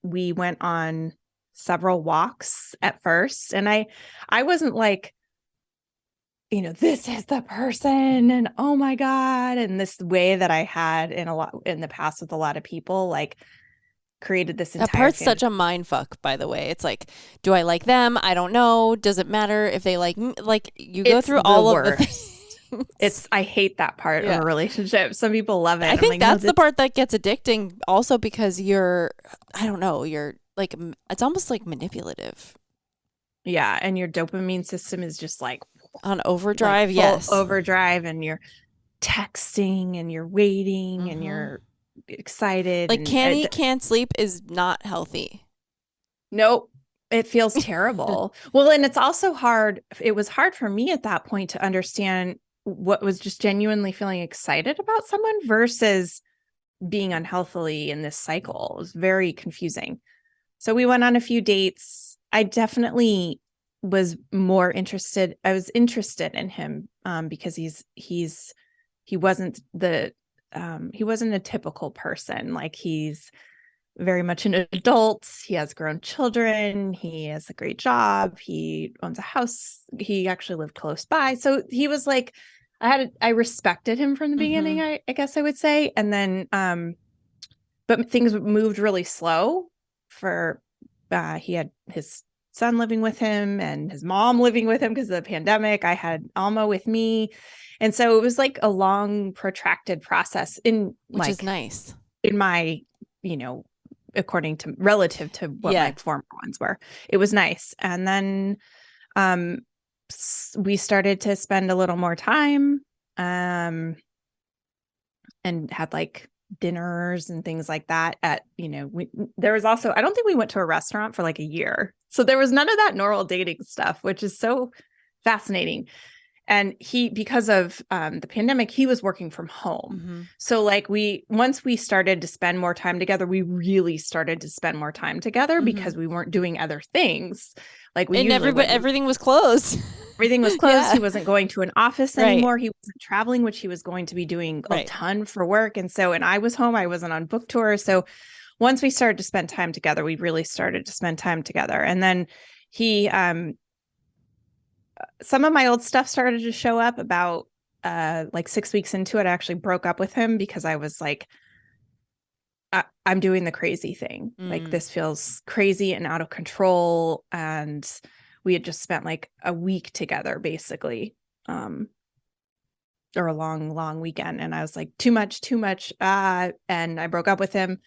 we went on several walks at first. And I wasn't this is the person and oh my God. And this way that I had in the past with a lot of people, created this That entire part's such a mind fuck, by the way. It's like, do I like them? I don't know. Does it matter if they like me? Like, you go It's through the all of the worst. things. I hate that part of Yeah. a relationship. Some people love it. I I'm think like, no, that's the part that gets addicting also because I don't know, you're like, it's almost like manipulative. yeah. And your dopamine system is just like On overdrive, full yes. overdrive, and you're texting and you're waiting and you're excited. Like, And can't eat, can't sleep is not healthy. nope. It feels terrible. Well, and it's also hard. It was hard for me at that point to understand what was just genuinely feeling excited about someone versus being unhealthily in this cycle. It was very confusing. So we went on a few dates. I definitely was more interested. I was interested in him because he wasn't he wasn't a typical person. Like, he's very much an adult. He has grown children. He has a great job. He owns a house. He actually lived close by. So he was like, I respected him from the beginning, I guess I would say. And then, but things moved really slow for, he had his son living with him and his mom living with him because of the pandemic. I had Alma with me. And so it was like a long, protracted process Which is nice. In my, relative to what my former ones were. It was nice. And then we started to spend a little more time and had like dinners and things like that there was also, I don't think we went to a restaurant for like a year. So there was none of that normal dating stuff, which is so fascinating. And because of the pandemic, he was working from home. So like once we started to spend more time together, we really started to spend more time together because we weren't doing other things. Like everything was closed. Everything was closed. Yeah. He wasn't going to an office anymore. Right. He wasn't traveling, which he was going to be doing a ton for work. And I was home. I wasn't on book tour. So once we started to spend time together, we really started to spend time together. And then he, some of my old stuff started to show up about like 6 weeks into it. I actually broke up with him because I was like, I'm doing the crazy thing. Like, this feels crazy and out of control. And we had just spent like a week together, basically, or a long, long weekend. And I was like, too much. And I broke up with him.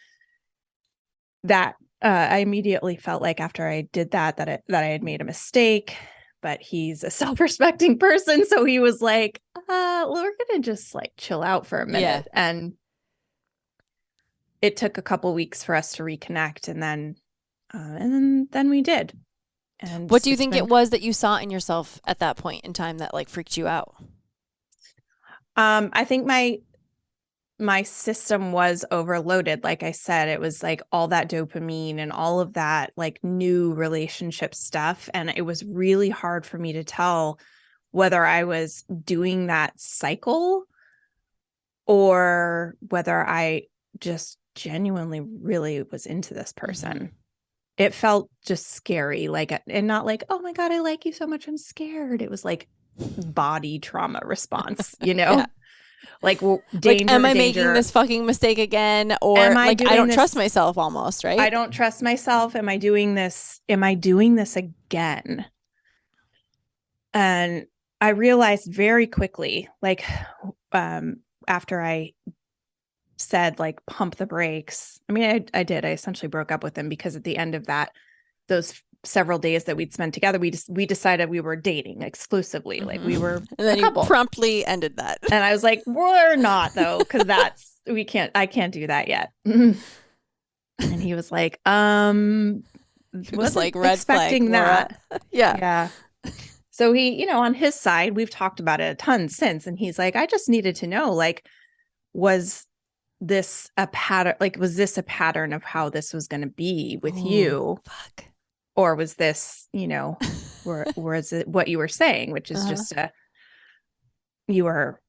That I immediately felt like after I did that I had made a mistake. But he's a self-respecting person. So he was like, we're going to just like chill out for a minute. Yeah. And it took a couple weeks for us to reconnect. And then we did. And what do you think it was that you saw in yourself at that point in time that like freaked you out? I think my system was overloaded. Like I said, it was like all that dopamine and all of that like new relationship stuff. And it was really hard for me to tell whether I was doing that cycle or whether I just genuinely really was into this person. It felt just scary, like, and not like, oh my God, I like you so much, I'm scared. It was like body trauma response, Yeah. Like, well, danger, like, am I danger. making this fucking mistake again? Or like, I don't trust myself almost, right? I don't trust myself. Am I doing this again? And I realized very quickly, like, after I said like, pump the brakes. I mean, I did. I essentially broke up with him because at the end of those several days that we'd spent together, we decided we were dating exclusively. Like, we were and then a couple. You promptly ended that. And I was like, we're not though, because I can't do that yet. And he was like, was like red expecting flag, that. Yeah. So he, on his side, we've talked about it a ton since, and he's like, I just needed to know, like, was this a pattern? Like, was this a pattern of how this was going to be with you? Fuck. Or was this, or is it what you were saying, which is just you were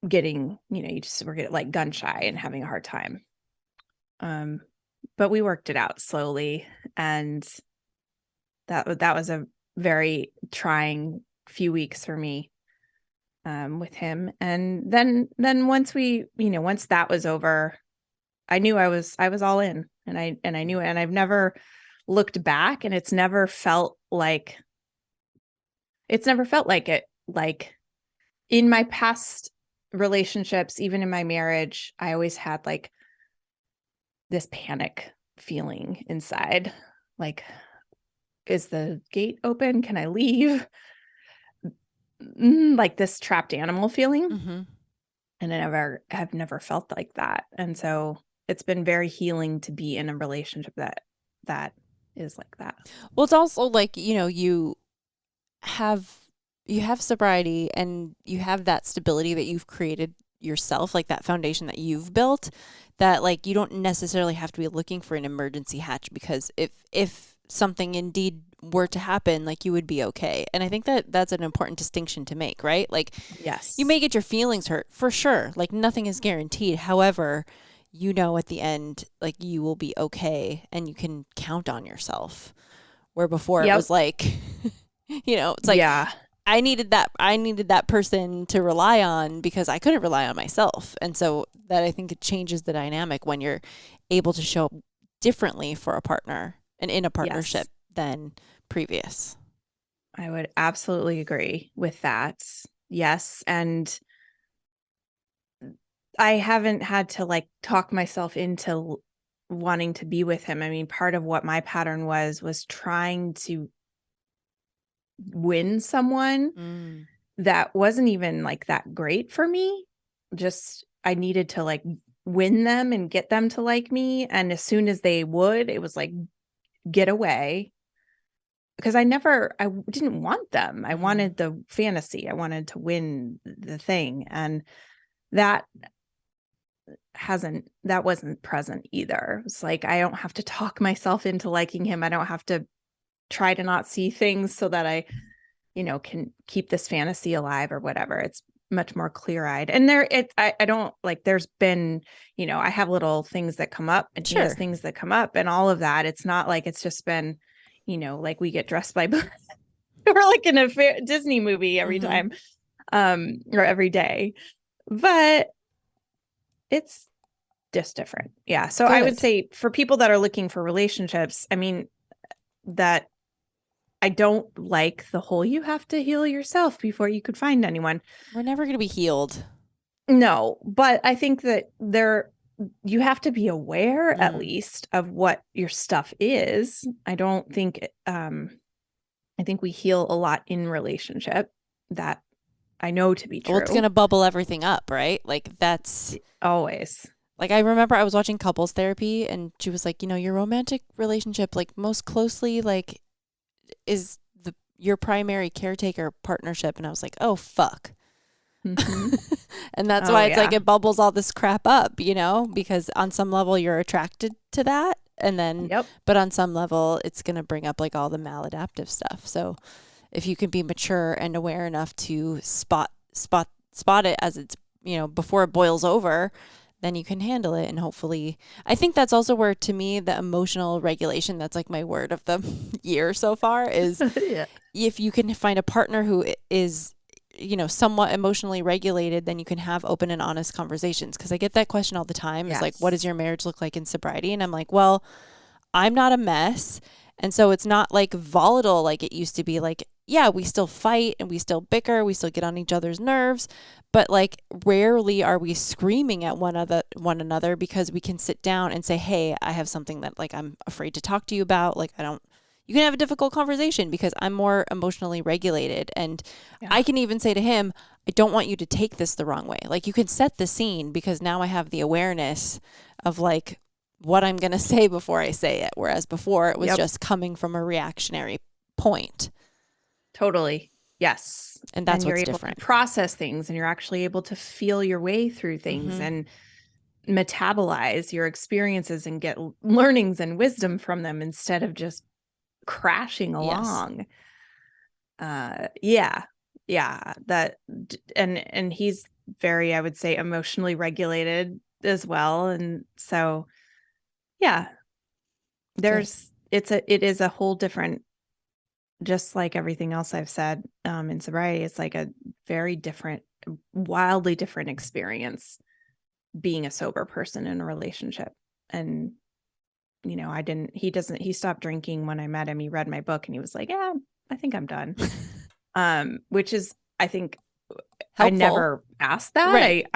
getting, you just were getting like gun shy and having a hard time. But we worked it out slowly, and that was a very trying few weeks for me with him. And then once once that was over, I knew I was all in, and I knew it, and I've never looked back, and it's never felt like it. Like in my past relationships, even in my marriage, I always had like this panic feeling inside. Like, is the gate open? Can I leave? Like this trapped animal feeling. Mm-hmm. And I have never felt like that. And so it's been very healing to be in a relationship that is like that. Well, it's also like, you have sobriety and you have that stability that you've created yourself, like that foundation that you've built, that like you don't necessarily have to be looking for an emergency hatch, because if something indeed were to happen, like you would be okay. And I think that that's an important distinction to make, right? Like, Yes. you may get your feelings hurt for sure. Like nothing is guaranteed. However, at the end, like you will be okay and you can count on yourself. Where before it was like, it's like, yeah. I needed that person to rely on because I couldn't rely on myself. And so that, I think, it changes the dynamic when you're able to show up differently for a partner and in a partnership than previous. I would absolutely agree with that. Yes. And I haven't had to like talk myself into wanting to be with him. I mean, part of what my pattern was trying to win someone that wasn't even like that great for me. Just, I needed to like win them and get them to like me. And as soon as they would, it was like, get away. Because I didn't want them. I wanted the fantasy. I wanted to win the thing. And that wasn't present either. It's like, I don't have to talk myself into liking him. I don't have to try to not see things so that I, can keep this fantasy alive or whatever. It's much more clear-eyed. And I don't like, there's been, I have little things that come up and he has things that come up and all of that. It's not like it's just been, like we get dressed by we're like in a Disney movie every time, or every day, but it's just different. Yeah. So I would say for people that are looking for relationships, I mean, that I don't like the whole, you have to heal yourself before you could find anyone. We're never going to be healed. No, but I think that you have to be aware at least of what your stuff is. I don't think, I think we heal a lot in relationship, that I know to be true. Well, it's going to bubble everything up, right? Like that's always. Like I remember I was watching couples therapy and she was like, your romantic relationship, like most closely, like is your primary caretaker partnership. And I was like, oh, fuck. And that's why it's like it bubbles all this crap up, because on some level you're attracted to that. And then, but on some level it's going to bring up like all the maladaptive stuff. So if you can be mature and aware enough to spot it as it's, before it boils over, then you can handle it. And hopefully, I think that's also where, to me, the emotional regulation, that's like my word of the year so far, is if you can find a partner who is, somewhat emotionally regulated, then you can have open and honest conversations. Because I get that question all the time. It's like, what does your marriage look like in sobriety? And I'm like, well, I'm not a mess. And so it's not like volatile like it used to be. Like, yeah, we still fight and we still bicker. We still get on each other's nerves. But like rarely are we screaming at one another, because we can sit down and say, hey, I have something that like I'm afraid to talk to you about. Like you can have a difficult conversation because I'm more emotionally regulated. And I can even say to him, I don't want you to take this the wrong way. Like you can set the scene, because now I have the awareness of like what I'm going to say before I say it. Whereas before it was just coming from a reactionary point. Totally. Yes. And that's you're what's able different. to process things, and you're actually able to feel your way through things and metabolize your experiences and get learnings and wisdom from them instead of just crashing along. Yeah. That, and he's very, I would say, emotionally regulated as well. And so, yeah, it is a whole different, just like everything else I've said, in sobriety, it's like a very different, wildly different experience being a sober person in a relationship. And, you know, he stopped drinking when I met him. He read my book and he was like, yeah, I think I'm done. Which is, I think, Helpful. I never asked that. Right.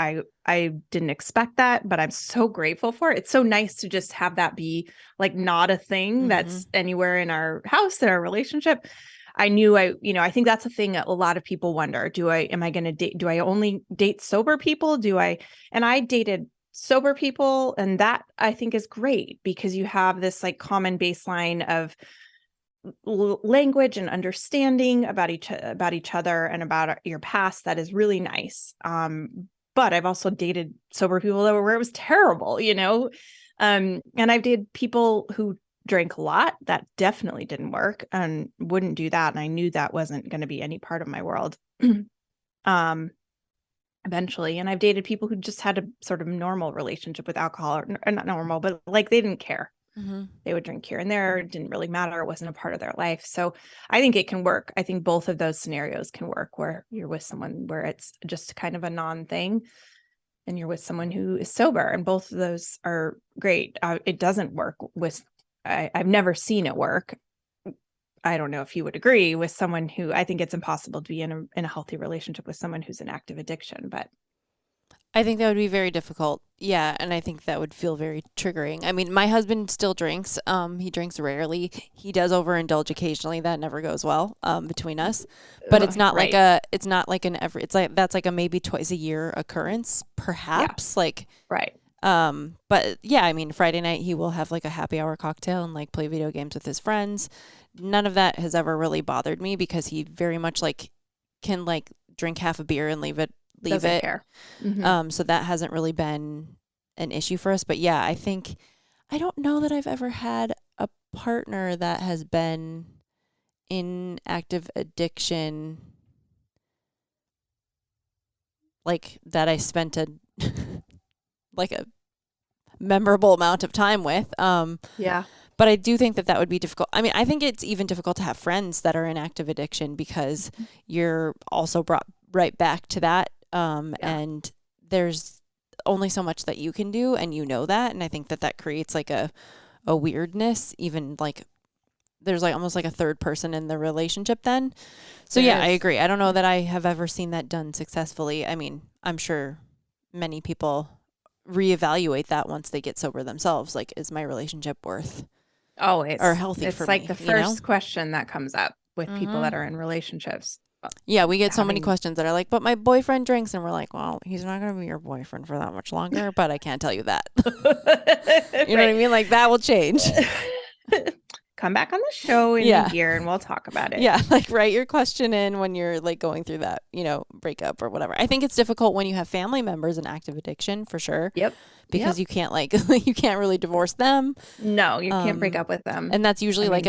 I didn't expect that, but I'm so grateful for it. It's so nice to just have that be like not a thing that's anywhere in our house, in our relationship. I think that's a thing that a lot of people wonder. Do I only date sober people? And I dated sober people, and that I think is great because you have this like common baseline of language and understanding about each other and about your past that is really nice. But I've also dated sober people where it was terrible, you know? And I've dated people who drank a lot. That definitely didn't work and wouldn't do that. And I knew that wasn't going to be any part of my world. Eventually. And I've dated people who just had a sort of normal relationship with alcohol, or not normal, but like they didn't care. They would drink here and there. It didn't really matter. It wasn't a part of their life. So I think it can work. I think both of those scenarios can work, where you're with someone where it's just kind of a non-thing and you're with someone who is sober, and both of those are great. It doesn't work with, I've never seen it work. I don't know if you would agree with someone who, I think it's impossible to be in a healthy relationship with someone who's in active addiction, but I think that would be very difficult. Yeah, and I think that would feel very triggering. I mean, my husband still drinks. He drinks rarely. He does overindulge occasionally. That never goes well between us. But it's not right. that's like a maybe twice a year occurrence, perhaps. Yeah. Like right. But yeah, I mean, Friday night he will have like a happy hour cocktail and like play video games with his friends. None of that has ever really bothered me because he very much like can like drink half a beer and leave it. Doesn't care. So that hasn't really been an issue for us. But yeah, I don't know that I've ever had a partner that has been in active addiction, like that I spent like a memorable amount of time with. Yeah. But I do think that would be difficult. I mean, I think it's even difficult to have friends that are in active addiction because you're also brought right back to that. And there's only so much that you can do, and you know that. And I think that creates like a weirdness, even like there's like almost like a third person in the relationship then. So yeah, I agree. I don't know that I have ever seen that done successfully. I mean, I'm sure many people reevaluate that once they get sober themselves. Like, is my relationship worth or healthy for me? It's like the first question that comes up with people that are in relationships. Yeah, we get so many questions that are like, but my boyfriend drinks. And we're like, well, he's not going to be your boyfriend for that much longer, but I can't tell you that. You know what I mean? Like, that will change. Come back on the show in a year and we'll talk about it. Yeah, like write your question in when you're like going through that, you know, breakup or whatever. I think it's difficult when you have family members in active addiction for sure. Yep. Because you can't like, you can't really divorce them. No, you can't break up with them. And that's usually like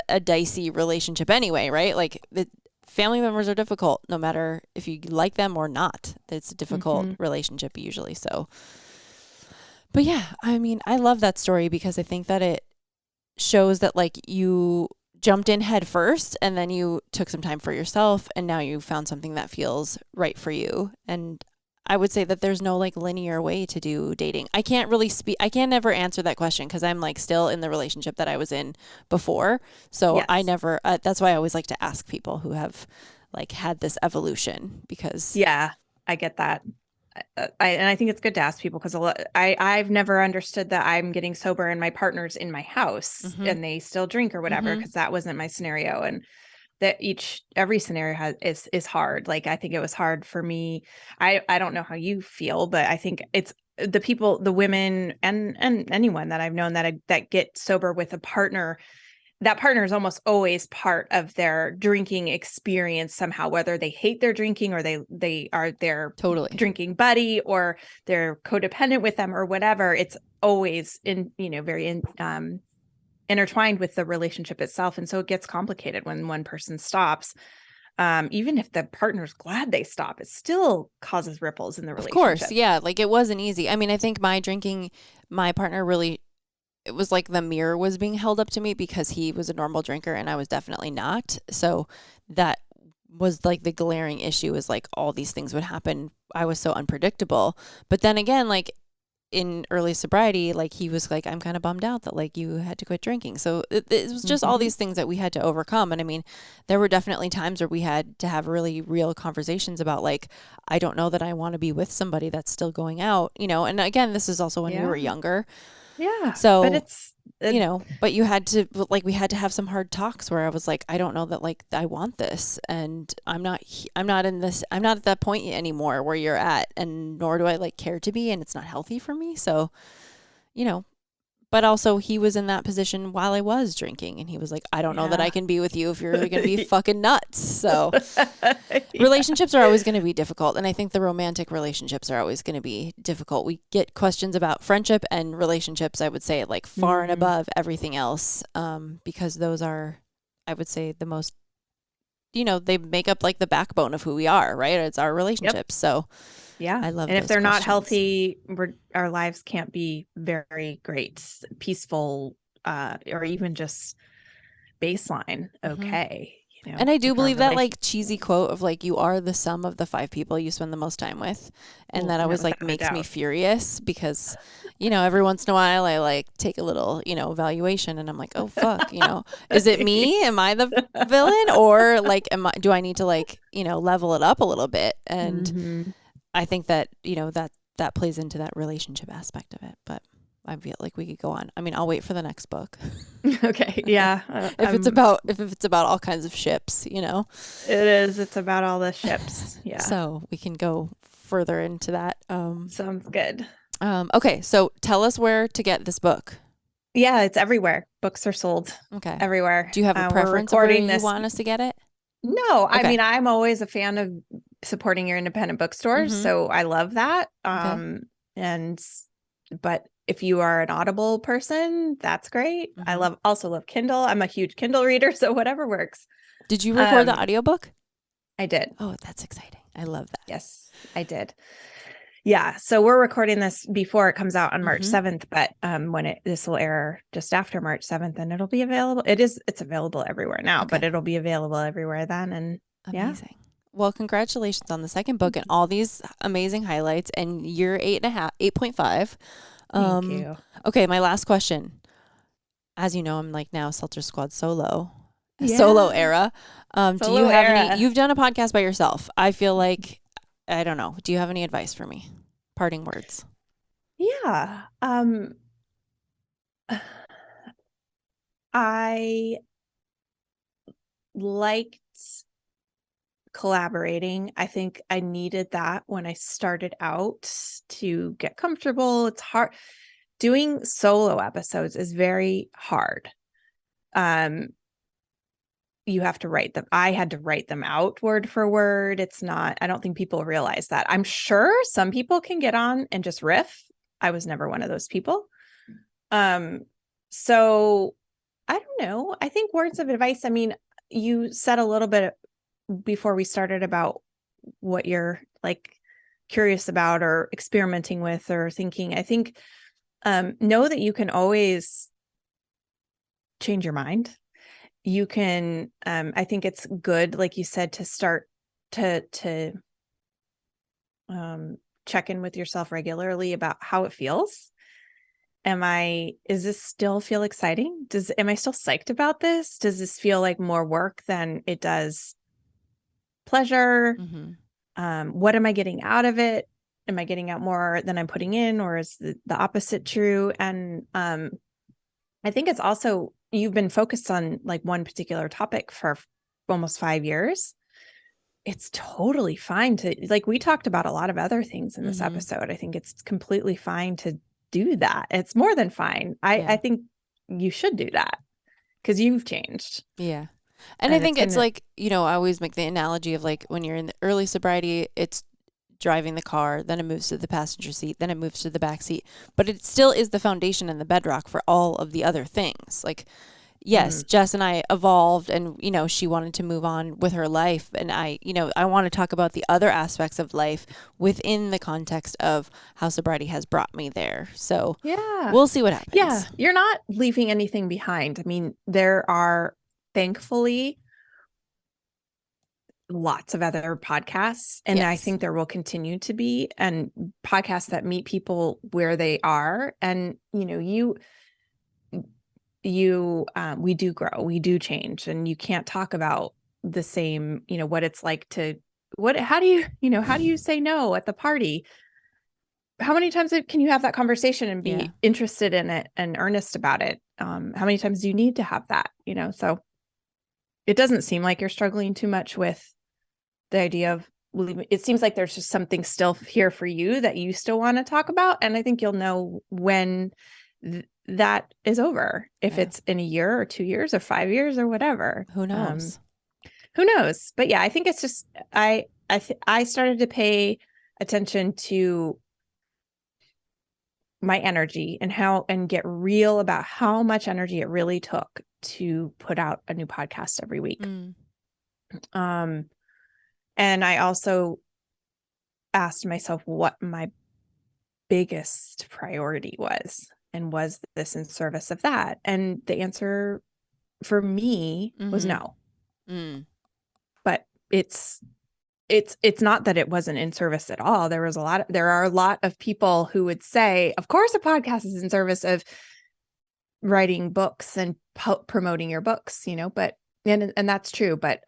a dicey relationship anyway, right? Like the family members are difficult no matter if you like them or not. It's a difficult relationship usually. So, but yeah, I mean, I love that story because I think that it shows that like you jumped in head first and then you took some time for yourself and now you found something that feels right for you. And I would say that there's no like linear way to do dating. I can't never answer that question because I'm like still in the relationship that I was in before. So yes. I never, that's why I always like to ask people who have like had this evolution because. Yeah, I get that. And I think it's good to ask people because I've never understood that I'm getting sober and my partner's in my house and they still drink or whatever because that wasn't my scenario. And that every scenario is hard. Like, I think it was hard for me. I don't know how you feel, but I think it's the people, the women and anyone that I've known that get sober with a partner, that partner is almost always part of their drinking experience somehow, whether they hate their drinking or they are their drinking buddy or they're codependent with them or whatever. It's always very intertwined with the relationship itself. And so it gets complicated when one person stops. Even if the partner's glad they stop, it still causes ripples in the relationship. Of course. Yeah. Like it wasn't easy. I mean, I think my partner really, it was like the mirror was being held up to me because he was a normal drinker and I was definitely not. So that was like the glaring issue is like all these things would happen. I was so unpredictable. But then again, like in early sobriety, like he was like, I'm kind of bummed out that like you had to quit drinking. So it was just all these things that we had to overcome. And I mean, there were definitely times where we had to have really real conversations about like, I don't know that I want to be with somebody that's still going out, you know. And again, this is also when we were younger. Yeah. So, but it's you know, but you had to, like, we had to have some hard talks where I was like, I don't know that like I want this, and I'm not at that point anymore where you're at, and nor do I like care to be, and it's not healthy for me. So, you know, but also he was in that position while I was drinking, and he was like, I don't know that I can be with you if you're going to be fucking nuts. So relationships are always going to be difficult. And I think the romantic relationships are always going to be difficult. We get questions about friendship and relationships, I would say, like far and above everything else, because those are, I would say, the most, you know, they make up like the backbone of who we are, right? It's our relationships. So yeah. I love And if those they're not questions. healthy, our lives can't be very great, peaceful, or even just baseline. Okay. You know, And I do like our believe that like relationship- cheesy quote of like, you are the sum of the 5 people you spend the most time with. And that always like without a makes me doubt. furious because, you know, every once in a while I like take a little, you know, evaluation, and I'm like, oh fuck, you know, is it me? Am I the villain? Or like, do I need to like, you know, level it up a little bit? And I think that, you know, that plays into that relationship aspect of it. But I feel like we could go on. I mean, I'll wait for the next book. Okay. Yeah. if it's about all kinds of ships, you know. It is. It's about all the ships. Yeah. So we can go further into that. Sounds good. Okay, so tell us where to get this book. Yeah, it's everywhere. Books are sold Okay. everywhere. Do you have a We're preference of where recording you this. want us to get it? No, I Okay. mean, I'm always a fan of supporting your independent bookstores, so I love that. But if you are an Audible person, that's great. I also love Kindle. I'm a huge Kindle reader, so whatever works. Did you record the audiobook? I did. Oh, that's exciting. I love that. Yes, I did. Yeah, so we're recording this before it comes out on March 7th, but this will air just after March 7th, and it'll be available. It's available everywhere now, but it'll be available everywhere then. And amazing. Well, congratulations on the second book and all these amazing highlights. And you're 8.5. Thank you. Okay, my last question. As you know, I'm like now Seltzer Squad solo era. Do you have any? You've done a podcast by yourself. I feel like, I don't know. Do you have any advice for me? Parting words. Yeah. I liked collaborating. I think I needed that when I started out to get comfortable. It's hard. Doing solo episodes is very hard. You have to write them. I had to write them out word for word. It's not, I don't think people realize that. I'm sure some people can get on and just riff. I was never one of those people. So I don't know. I think words of advice. I mean, you said a little bit before we started about what you're like curious about or experimenting with or thinking. I think, know that you can always change your mind. You can, I think it's good, like you said, to start to check in with yourself regularly about how it feels. Is this still feel exciting? Am I still psyched about this? Does this feel like more work than it does pleasure? What am I getting out of it? Am I getting out more than I'm putting in, or is the opposite true? And I think it's also, you've been focused on like one particular topic for almost 5 years. It's totally fine to, like, we talked about a lot of other things in this episode. I think it's completely fine to do that. It's more than fine. I think you should do that because you've changed. Yeah. And I think it's like, you know, I always make the analogy of like when you're in the early sobriety, it's driving the car, then it moves to the passenger seat, then it moves to the back seat, but it still is the foundation and the bedrock for all of the other things. Like, yes, Jess and I evolved, and, you know, she wanted to move on with her life. And I want to talk about the other aspects of life within the context of how sobriety has brought me there. So yeah, we'll see what happens. Yeah. You're not leaving anything behind. I mean, there are thankfully lots of other podcasts, and I Yes. think there will continue to be, and podcasts that meet people where they are. And, we do grow, we do change, and you can't talk about the same, what it's like to, how do you say no at the party? How many times can you have that conversation and be Yeah. interested in it and earnest about it? How many times do you need to have that, so it doesn't seem like you're struggling too much with the idea of leaving. It seems like there's just something still here for you that you still want to talk about. And I think you'll know when that is over, if Yeah. it's in a year or 2 years or 5 years or whatever. Who knows? Who knows? But yeah, I think it's just, I started to pay attention to my energy and get real about how much energy it really took to put out a new podcast every week. And I also asked myself what my biggest priority was, and was this in service of that? And the answer for me was no. But it's not that it wasn't in service at all. There are a lot of people who would say, of course, a podcast is in service of writing books and promoting your books, but, and that's true, but,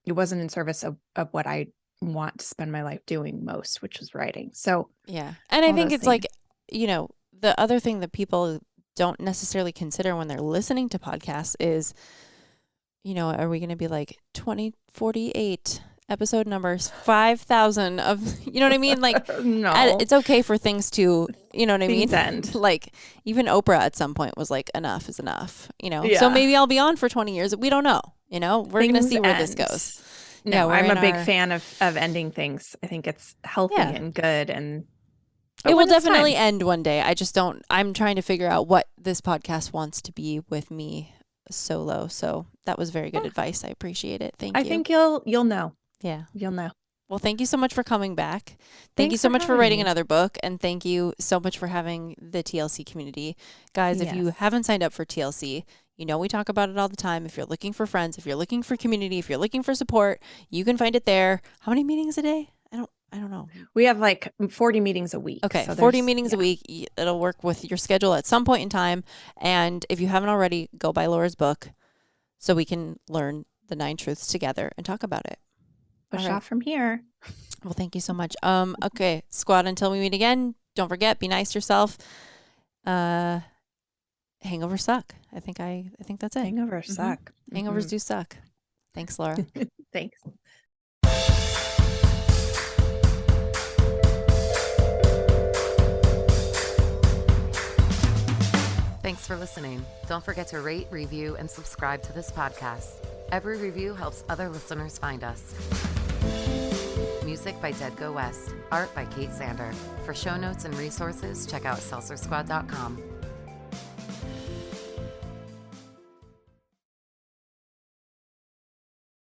it wasn't in service of what I want to spend my life doing most, which is writing. So, yeah. And I think it's like, the other thing that people don't necessarily consider when they're listening to podcasts is, are we going to be like 2048 episode numbers 5,000 of, you know what I mean? Like, no, it's okay for things to, you know what I mean? End. Like even Oprah at some point was like, enough is enough, Yeah. So maybe I'll be on for 20 years. We don't know, we're going to see where this goes. No, I'm a big fan of ending things. I think it's healthy and good, and it will definitely end one day. I'm trying to figure out what this podcast wants to be with me solo. So that was very good advice. I appreciate it. Thank you. I think you'll know. Yeah. You'll know. Well, thank you so much for coming back. Thank you so much for writing another book. And thank you so much for having the TLC community. Guys, if you haven't signed up for TLC, we talk about it all the time. If you're looking for friends, if you're looking for community, if you're looking for support, you can find it there. How many meetings a day? I don't know. We have like 40 meetings a week. Okay, so 40 meetings a week. It'll work with your schedule at some point in time. And if you haven't already, go buy Laura's book so we can learn the 9 truths together and talk about it. Push off from here. Well, thank you so much. Okay, squad, until we meet again, don't forget, be nice to yourself. Hangovers suck. I think that's it. Hangovers suck. Hangovers do suck. Thanks, Laura. Thanks. Thanks for listening. Don't forget to rate, review, and subscribe to this podcast. Every review helps other listeners find us. Music by Dead Go West. Art by Kate Sander. For show notes and resources, check out seltzersquad.com.